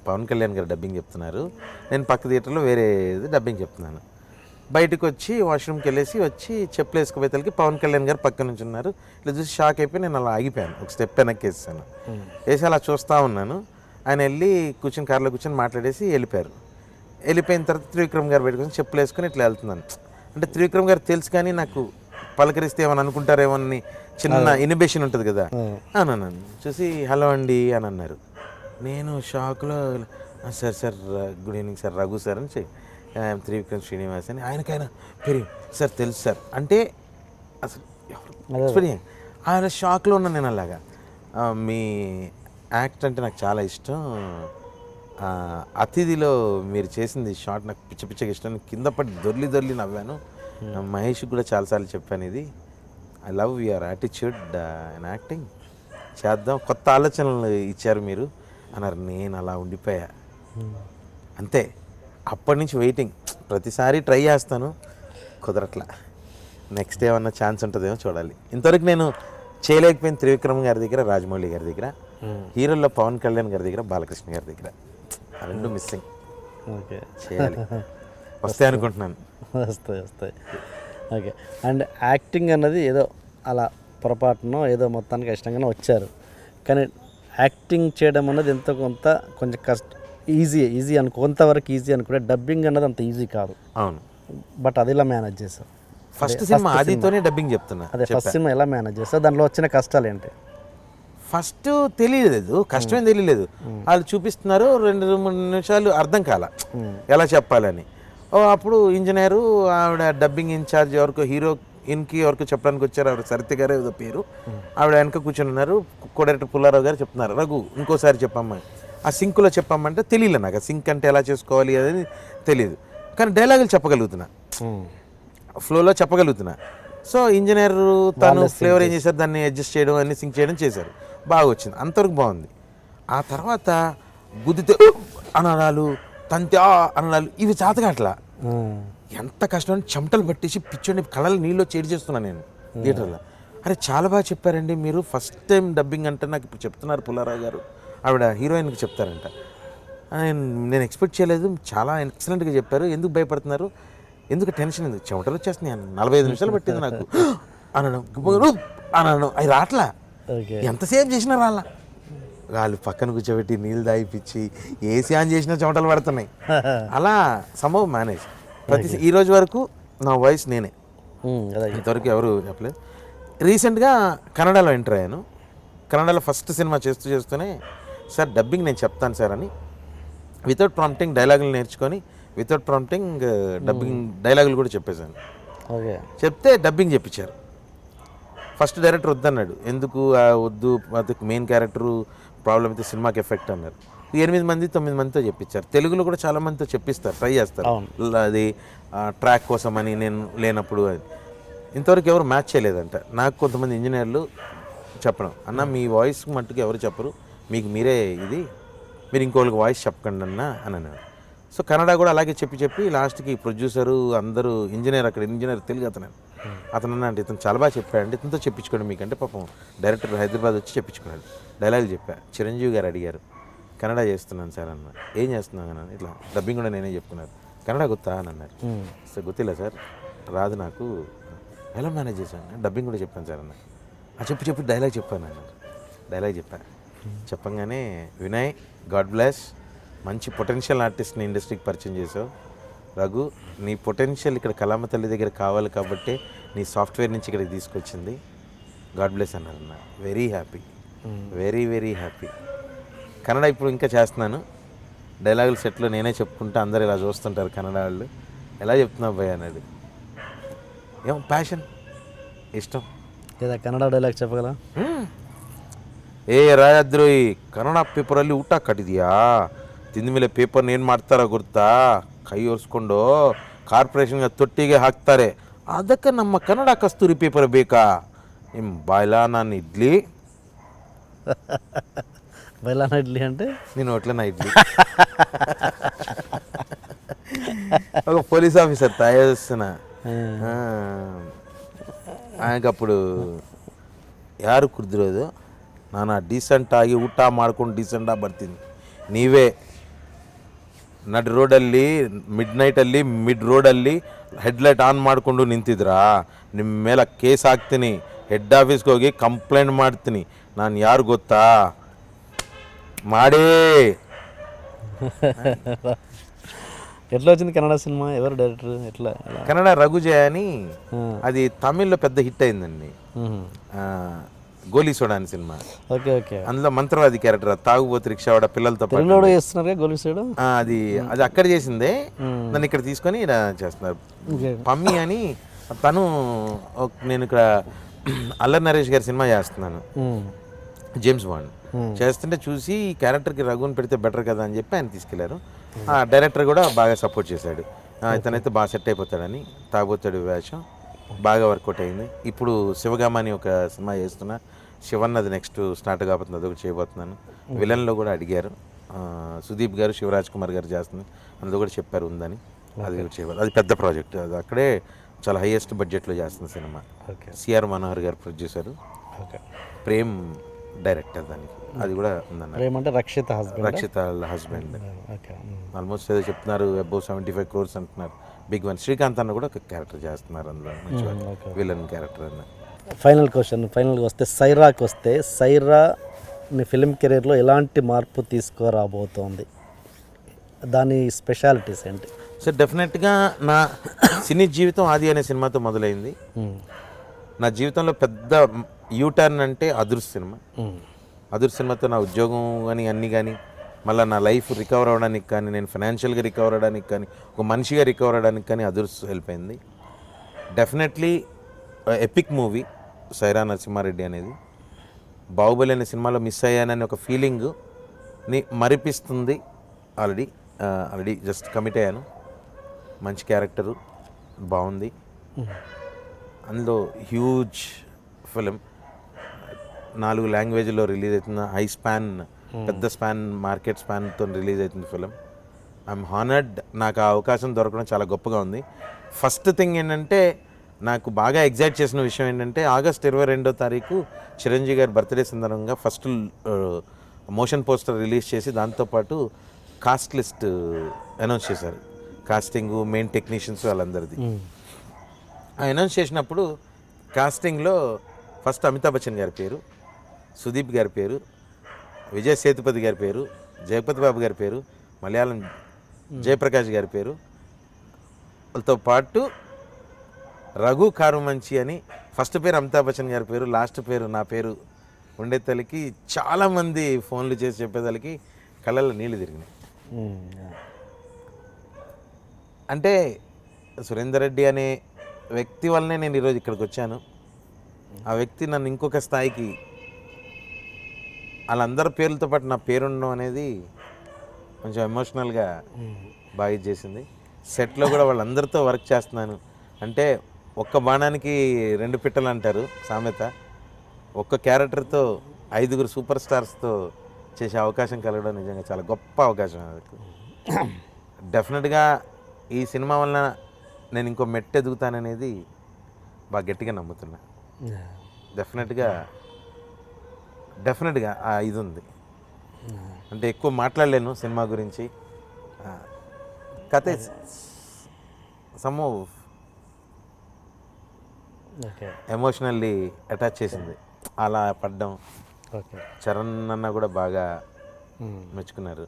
పవన్ కళ్యాణ్ గారు డబ్బింగ్ చెప్తున్నారు, నేను పక్క థియేటర్లో వేరే డబ్బింగ్ చెప్తున్నాను. బయటకు వచ్చి వాష్రూమ్కి వెళ్ళేసి వచ్చి చెప్పులు వేసుకుపోయేతలకి పవన్ కళ్యాణ్ గారు పక్క నుంచి ఉన్నారు. ఇట్లా చూసి షాక్ అయిపోయి నేను అలా ఆగిపోయాను, ఒక స్టెప్ వెనక్కి వేసాను. వేసి అలా చూస్తూ ఉన్నాను. ఆయన వెళ్ళి కూర్చొని కార్లో కూర్చొని మాట్లాడేసి వెళ్ళిపోయారు. వెళ్ళిపోయిన తర్వాత త్రివిక్రమ్ గారు బయటకు చెప్పులు వేసుకొని ఇట్లా వెళ్తున్నాను. అంటే త్రివిక్రమ్ గారు తెలుసు కానీ నాకు పలకరిస్తే ఏమని అనుకుంటారేమో అని చిన్న ఇనిబేషన్ ఉంటుంది కదా అని అన్నాను. చూసి హలో అండి అని అన్నారు. నేను షాక్లో sir good evening sir, Raghu sir అని ఐఎమ్ త్రివిక్రమ్ శ్రీనివాస్ అని. ఆయనకైనా పెరిగి సార్ తెలుసు సార్ అంటే అసలు ఆయన షాక్లో ఉన్నాను నేను. అలాగా మీ యాక్ట్ అంటే నాకు చాలా ఇష్టం, అతిథిలో మీరు చేసింది షాట్ నాకు పిచ్చగా ఇష్టం, కింద పడి దొర్లి నవ్వాను. మహేష్ కూడా చాలాసార్లు చెప్పాను ఇది, I love your attitude in acting, చేద్దాం, కొత్త ఆలోచనలు ఇచ్చారు మీరు అన్నారు. నేను అలా ఉండిపోయా అంతే. అప్పటి నుంచి వెయిటింగ్, ప్రతిసారి ట్రై చేస్తాను, కుదరట్లా. నెక్స్ట్ ఏమన్నా ఛాన్స్ ఉంటుందేమో చూడాలి. ఇంతవరకు నేను చేయలేకపోయిన త్రివిక్రమ్ గారి దగ్గర, రాజమౌళి గారి దగ్గర, హీరోల్లో పవన్ కళ్యాణ్ గారి దగ్గర, బాలకృష్ణ గారి దగ్గర, ఆ రెండు మిస్సింగ్. ఓకే, చేయాలి, వస్తాయి అనుకుంటున్నాను. వస్తాయి. ఓకే. అండ్ యాక్టింగ్ అన్నది ఏదో అలా పొరపాటునో ఏదో మొత్తానికి ఇష్టంగానే వచ్చారు, కానీ యాక్టింగ్ చేయడం అన్నది ఎంతో కొంచెం ఈజీ కొంతవరకు ఈజీ అనుకుంటే డబ్బింగ్ అన్నది అంత ఈజీ కాదు. అవును, బట్ అది ఎలా మేనేజ్ చేస్తావు? ఫస్ట్ సినిమా ఆదితోనే డబ్బింగ్ చెప్తున్నా. అదే ఫస్ట్ సినిమా ఎలా మేనేజ్ చేస్తావు? దాంట్లో వచ్చిన కష్టాలు ఏంటి? ఫస్ట్ తెలియలేదు, కష్టమేం తెలియలేదు. వాళ్ళు చూపిస్తున్నారు, 2-3 నిమిషాలు అర్థం కాల ఎలా చెప్పాలని. అప్పుడు ఇంజనీరు ఆవిడ డబ్బింగ్ ఇన్ఛార్జ్ ఎవరికో హీరోయిన్కి ఎవరికో చెప్పడానికి వచ్చారు, ఆవిడ సరిత గారు ఏదో పేరు, ఆవిడ వెనక కూర్చొని ఉన్నారు. కోడైరెక్టర్ పుల్లారావు గారు చెప్తున్నారు, రఘు ఇంకోసారి చెప్పమ్మా, ఆ సింక్లో చెప్పమ్మంటే తెలియలే నాకు. ఆ సింక్ అంటే ఎలా చేసుకోవాలి అనేది తెలియదు, కానీ డైలాగులు చెప్పగలుగుతున్నా, ఫ్లోలో చెప్పగలుగుతున్నా. సో ఇంజనీర్ తను ఫ్లేవర్ ఏం చేశారు, దాన్ని అడ్జస్ట్ చేయడం, అన్ని సింక్ చేయడం చేశారు. బాగా వచ్చింది, అంతవరకు బాగుంది. ఆ తర్వాత గుద్దితే అనడాలు, తంతి అనడాలు ఇవి చేతగాట్లా. ఎంత కష్టం అంటే చెమటలు పట్టేసి పిచ్చోని కళ్ళలో నీళ్ళు చేడి చేస్తున్నాను నేను థియేటర్లో. అరే చాలా బాగా చెప్పారండి మీరు, ఫస్ట్ టైం డబ్బింగ్ అంటే నాకు ఇప్పుడు చెప్తున్నారు పుల్లారావు గారు, ఆవిడ హీరోయిన్కి చెప్తారంట. నేను ఎక్స్పెక్ట్ చేయలేదు, చాలా ఎక్సలెంట్గా చెప్పారు, ఎందుకు భయపడుతున్నారు, ఎందుకు టెన్షన్, ఎందుకు చెమటలు వచ్చేస్తున్నాయి, 45 నిమిషాలు పట్టింది నాకు అనడం, అనడం అవి రాట్లా, ఎంతసేపు చేసినా రాలా. వాళ్ళు పక్కన కూర్చోబెట్టి నీళ్ళు దాయిపించి ఏసీ ఆన్ చేసినా చెమటలు పడుతున్నాయి. అలా సంభవం మేనేజ్. ఈ రోజు వరకు నా వాయిస్ నేనే, ఇంతవరకు ఎవరు చెప్పలేదు. రీసెంట్గా కన్నడలో ఎంటర్ అయ్యాను. కన్నడలో ఫస్ట్ సినిమా చేస్తూనే సార్ డబ్బింగ్ నేను చెప్తాను సార్ అని వితౌట్ ప్రాంప్టింగ్ డైలాగులు నేర్చుకొని వితౌట్ ప్రాంప్టింగ్ డబ్బింగ్ డైలాగులు కూడా చెప్పేశాను. చెప్తే డబ్బింగ్ చెప్పించారు. ఫస్ట్ డైరెక్టర్ వద్దన్నాడు, ఎందుకు వద్దు, అతనికి మెయిన్ క్యారెక్టరు ప్రాబ్లం అయితే సినిమాకి ఎఫెక్ట్ అన్నారు. 8 మంది 9 మందితో చెప్పించారు. తెలుగులో కూడా చాలా మందితో చెప్పిస్తారు, ట్రై చేస్తారు, అది ట్రాక్ కోసం అని నేను లేనప్పుడు. అది ఇంతవరకు ఎవరు మ్యాచ్ చేయలేదంట. నాకు కొంతమంది ఇంజనీర్లు చెప్పడం, అన్న మీ వాయిస్ మట్టుకు ఎవరు చెప్పరు, మీకు మీరే ఇది, మీరు ఇంకోళ్ళకి వాయిస్ చెప్పకండి అన్న అని అన్నాడు. సో కన్నడ కూడా అలాగే చెప్పి లాస్ట్కి ప్రొడ్యూసరు అందరూ ఇంజనీర్ తెలుగు అతను అన్న అంటే ఇతను చాలా బాగా చెప్పాడంటే ఇతనితో చెప్పించుకోండి మీకంటే, పాపం డైరెక్టర్ హైదరాబాద్ వచ్చి చెప్పించుకున్నాడు. డైలాగులు చెప్పా. చిరంజీవి గారు అడిగారు, కన్నడ చేస్తున్నాను సార్ అన్న. ఏం చేస్తున్నాను అన్న, ఇట్లా డబ్బింగ్ కూడా నేనే చెప్పుకున్నాను. కన్నడ గుర్తా అని అన్నారు. సార్ గుర్తిలే సార్, రాదు నాకు, ఎలా మేనేజ్ చేశాను, డబ్బింగ్ కూడా చెప్పాను సార్ అన్న. చెప్పి డైలాగ్ చెప్పాను అన్నారు. డైలాగ్ చెప్పంగానే వినయ్, గాడ్ బ్లెస్, మంచి పొటెన్షియల్ ఆర్టిస్ట్ని ఇండస్ట్రీకి పరిచయం చేసావు రఘు, నీ పొటెన్షియల్ ఇక్కడ కళామ తల్లి దగ్గర కావాలి కాబట్టి నీ సాఫ్ట్వేర్ నుంచి ఇక్కడికి తీసుకొచ్చింది, గాడ్ బ్లెస్ అన్నారన్న. Very happy, very very happy. Kannada ఇప్పుడు ఇంకా చేస్తున్నాను, డైలాగుల సెట్లో నేనే చెప్పుకుంటా, అందరు ఇలా చూస్తుంటారు కన్నడ వాళ్ళు, ఎలా చెప్తున్నావు భయ్ అన్నాడు. ఏం ప్యాషన్, ఇష్టం. లేదా కನ್ನಡ ಡೈಲಾಗ್ చెప్పగಲಾ? ರಾಯದ್ರೋಹಿ ಕನ್ನಡ ಪೇಪರಲ್ಲಿ ಊಟ ಕಟ್ಟಿದ್ಯಾ, ತಿಂದ ಮೇಲೆ ಪೇಪರ್ ಏನು ಮಾಡ್ತಾರ ಗೊತ್ತಾ, ಕೈ ಒರೆಸ್ಕೊಂಡು ಕಾರ್ಪೊರೇಷನ್ಗೆ ತೊಟ್ಟಿಗೆ ಹಾಕ್ತಾರೆ, ಅದಕ್ಕೆ ನಮ್ಮ ಕನ್ನಡ ಕಸ್ತೂರಿ ಪೇಪರ್ ಬೇಕಾ, ನಿಮ್ಮ ಬಾಯ್ಲಾನ ಇಡ್ಲಿ బయలానా ఇడ్లీ అంటే నేను హోటల్నా ఇడ్లీ. ఒక పోలీస్ ఆఫీసర్ తయారు చేస్తున్నా, ఆయనకప్పుడు ಯಾರು ಕುಡಿದಿರೋದು, ನಾನು ಡೀಸೆಂಟಾಗಿ ಊಟ ಮಾಡ್ಕೊಂಡು ಡೀಸೆಂಟಾಗಿ ಬರ್ತೀನಿ, ನೀವೇ ನಡ್ ರೋಡಲ್ಲಿ ಮಿಡ್ ರೋಡಲ್ಲಿ ಹೆಡ್ಲೈಟ್ ಆನ್ ಮಾಡಿಕೊಂಡು ನಿಂತಿದ್ರಾ, ನಿಮ್ಮ ಮೇಲೆ ಕೇಸ್ ಹಾಕ್ತೀನಿ, ಹೆಡ್ ಆಫೀಸ್ಗೆ ಹೋಗಿ ಕಂಪ್ಲೇಂಟ್ ಮಾಡ್ತೀನಿ, ನಾನು ಯಾರು ಗೊತ್ತಾ, ಮಾಡೇ. ఎట్లా వచ్చింది కన్నడ సినిమా, ఎవరు డైరెక్టర్, ఎట్లా? కన్నడ రఘుజయ అని, అది తమిళ్లో పెద్ద హిట్ అయిందండి, గోలీ సోడా అని సినిమా. Okay okay. అందులో మంత్రవాది క్యారెక్టర్, తాగుబోతు రిక్షావాడ పిల్లలతో చేస్తున్నారు గోలీ సోడా. అది అక్కడ చేసిందే, నన్ను ఇక్కడ తీసుకొని ఇలా చేస్తున్నారు. పమ్మి అని తను, నేను ఇక్కడ అల్లరి నరేష్ గారి సినిమా చేస్తున్నాను, జేమ్స్ బాండ్ చేస్తుంటే చూసి ఈ క్యారెక్టర్కి రఘుని పెడితే బెటర్ కదా అని చెప్పి ఆయన తీసుకెళ్లారు. ఆ డైరెక్టర్ కూడా బాగా సపోర్ట్ చేశాడు, ఇతనైతే బాగా సెట్ అయిపోతాడని. తాగుబోతాడు వేషం బాగా వర్కౌట్ అయింది. ఇప్పుడు శివగామ అని ఒక సినిమా చేస్తున్నా, శివన్నది నెక్స్ట్ స్టార్ట్ కాబోతుంది, అదొకటి చేయబోతున్నాను. విలన్లో కూడా అడిగారు, సుదీప్ గారు, శివరాజ్ కుమార్ గారు చేస్తుంది, అందులో కూడా చెప్పారు ఉందని, అది కూడా చేయబోతుంది. అది పెద్ద ప్రాజెక్ట్, అది అక్కడే చాలా హైయెస్ట్ బడ్జెట్లో చేస్తున్న సినిమా. సిఆర్ మనోహర్ గారు ప్రొడ్యూసరు, ప్రేమ్ డైరెక్టర్ దానికి, అది కూడా ఉందన్న. రక్షిత హస్బెండ్ ఆల్మోస్ట్ ఏదో చెప్తున్నారు, అబౌవ్ 75 crores అంటున్నారు. బిగ్ వన్ శ్రీకాంత్ అన్న కూడా ఒక క్యారెక్టర్ చేస్తున్నారు అందులో, మంచి విలన్ క్యారెక్టర్ అన్న. ఫైనల్గా వస్తే సైరాకి వస్తే, సైరా నీ ఫిల్మ్ కెరీర్లో ఎలాంటి మార్పు తీసుకురాబోతోంది, దాని స్పెషాలిటీస్ ఏంటి? సార్ డెఫినెట్గా నా సినీ జీవితం ఆది అనే సినిమాతో మొదలైంది. నా జీవితంలో పెద్ద యూటర్న్ అంటే అదుర్స్ సినిమా. అదుర్స్ సినిమాతో నా ఉద్యోగం కానీ అన్నీ కానీ, మళ్ళీ నా లైఫ్ రికవర్ అవ్వడానికి కానీ, నేను ఫైనాన్షియల్గా రికవర్ అవ్వడానికి కానీ, ఒక మనిషిగా రికవర్ అవ్వడానికి కానీ అదుర్స్ హెల్ప్ అయింది. Definitely epic movie Sye Raa Narasimha Reddy అనేది. బాహుబలి అనే సినిమాలో మిస్ అయ్యానని ఒక ఫీలింగ్ని మరిపిస్తుంది. ఆల్రెడీ జస్ట్ కమిట్ అయ్యాను. మంచి క్యారెక్టరు, బాగుంది. అందులో హ్యూజ్ ఫిలిం, 4 లాంగ్వేజ్లో రిలీజ్ అవుతుంది. హై స్పాన్, పెద్ద స్పాన్, మార్కెట్ స్పాన్తో రిలీజ్ అవుతుంది ఫిలిం. I'm honoured. నాకు ఆ అవకాశం దొరకడం చాలా గొప్పగా ఉంది. ఫస్ట్ థింగ్ ఏంటంటే, నాకు బాగా ఎగ్జైట్ చేసిన విషయం ఏంటంటే, ఆగస్ట్ 22వ తారీఖు చిరంజీవి గారి బర్త్డే సందర్భంగా ఫస్ట్ మోషన్ పోస్టర్ రిలీజ్ చేసి దాంతోపాటు కాస్ట్ లిస్ట్ అనౌన్స్ చేశారు. కాస్టింగ్, మెయిన్ టెక్నీషియన్స్ వాళ్ళందరిది. అనౌన్స్ చేసినప్పుడు కాస్టింగ్లో ఫస్ట్ అమితాబ్ బచ్చన్ గారి పేరు, సుదీప్ గారి పేరు, విజయ్ సేతుపతి గారి పేరు, జగపతి బాబు గారి పేరు, మలయాళం జయప్రకాష్ గారి పేరు, వాళ్ళతో పాటు రఘు కారుమంచి అని ఫస్ట్ పేరు అమితాబ్ బచ్చన్ గారి పేరు, లాస్ట్ పేరు నా పేరు ఉండేతలకి చాలామంది ఫోన్లు చేసి చెప్పేదానికి కళ్ళల్లో నీళ్ళు తిరిగినాయి. అంటే సురేందర్ రెడ్డి అనే వ్యక్తి వల్లనే నేను ఈరోజు ఇక్కడికి వచ్చాను. ఆ వ్యక్తి నన్ను ఇంకొక స్థాయికి, వాళ్ళందరి పేర్లతో పాటు నా పేరు ఉండడం అనేది కొంచెం ఎమోషనల్గా బాగా చేసింది. సెట్లో కూడా వాళ్ళందరితో వర్క్ చేస్తున్నాను అంటే, ఒక్క బాణానికి 2 పిట్టలు అంటారు సామెత. ఒక్క క్యారెక్టర్తో 5 సూపర్ స్టార్స్తో చేసే అవకాశం కలగడం నిజంగా చాలా గొప్ప అవకాశం. నాకు డెఫినెట్గా ఈ సినిమా వల్ల నేను ఇంకో మెట్టు ఎదుగుతాననేది బాగా గట్టిగా నమ్ముతున్నా. డెఫినెట్గా ఆ ఇది ఉంది. అంటే ఎక్కువ మాట్లాడలేను సినిమా గురించి. కథ సమ్ ఎమోషనల్లీ అటాచ్ చేసింది. అలా పడ్డం. చరణ్ అన్న కూడా బాగా మెచ్చుకున్నారు.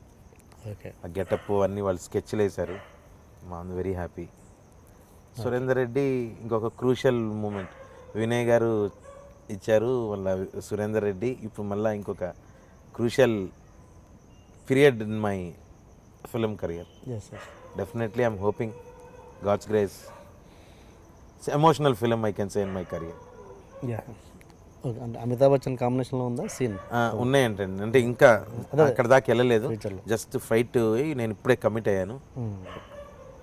ఆ గెటప్ అన్నీ వాళ్ళు స్కెచ్లు వేశారు. Very happy. సురేందర్ రెడ్డి ఇంకొక క్రూషియల్ మూమెంట్ వినయ్ గారు ఇచ్చారు. వాళ్ళ సురేందర్ రెడ్డి ఇప్పుడు మళ్ళీ ఇంకొక crucial period in my film career. Definitely I'm hoping god's grace. Emotional film I can say in my career. Amitabh Bachchan కాంబినేషన్లో ఉందా సీన్? ఉన్నాయంటండి. అంటే ఇంకా అక్కడ దాకా వెళ్ళలేదు. జస్ట్ ఫైట్ నేను ఇప్పుడే కమిట్ అయ్యాను.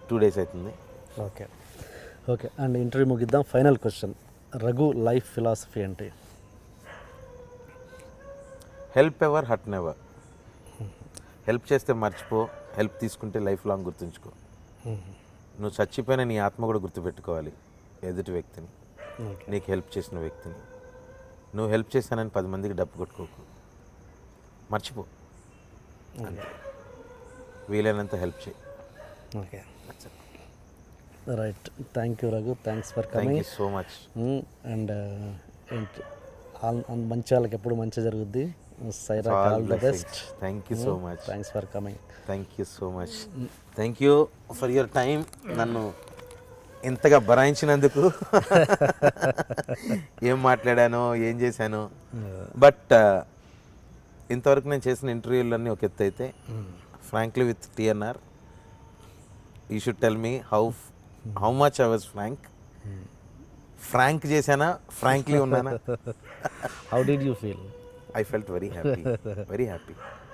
2 days అవుతుంది. ఓకే అండ్ ఇంటర్వ్యూ ముగిద్దాం. Final question, Raghu life philosophy ఏంటి? Help ever, hurt never. Help చేస్తే మర్చిపో, హెల్ప్ తీసుకుంటే లైఫ్ లాంగ్ గుర్తుంచుకో. నువ్వు చచ్చిపోయిన నీ ఆత్మ కూడా గుర్తుపెట్టుకోవాలి ఎదుటి వ్యక్తిని, నీకు హెల్ప్ చేసిన వ్యక్తిని. నువ్వు హెల్ప్ చేశానని 10 మందికి డబ్బు కొట్టుకోకు, మర్చిపో. వీలైనంత హెల్ప్ చేయి. Okay, right. Thank you Raghu, thanks for coming. Thank you so much. And మంచి వాళ్ళకి ఎప్పుడు మంచి జరుగుద్ది. Sye Raa, all the best. Thank you so much. Thanks for coming. Thank you so much. Thank you for your time. నన్ను ఇంతగా బరాయించినందుకు. ఏం మాట్లాడానో, ఏం చేశానో. బట్ ఇంతవరకు నేను చేసిన ఇంటర్వ్యూలన్నీ ఒక ఎత్తు అయితే, frankly with TNR, you should tell me how much I was frank చేశానా, ఫ్రాంక్లీ ఉన్నానా? How did you feel? I felt very happy, very happy.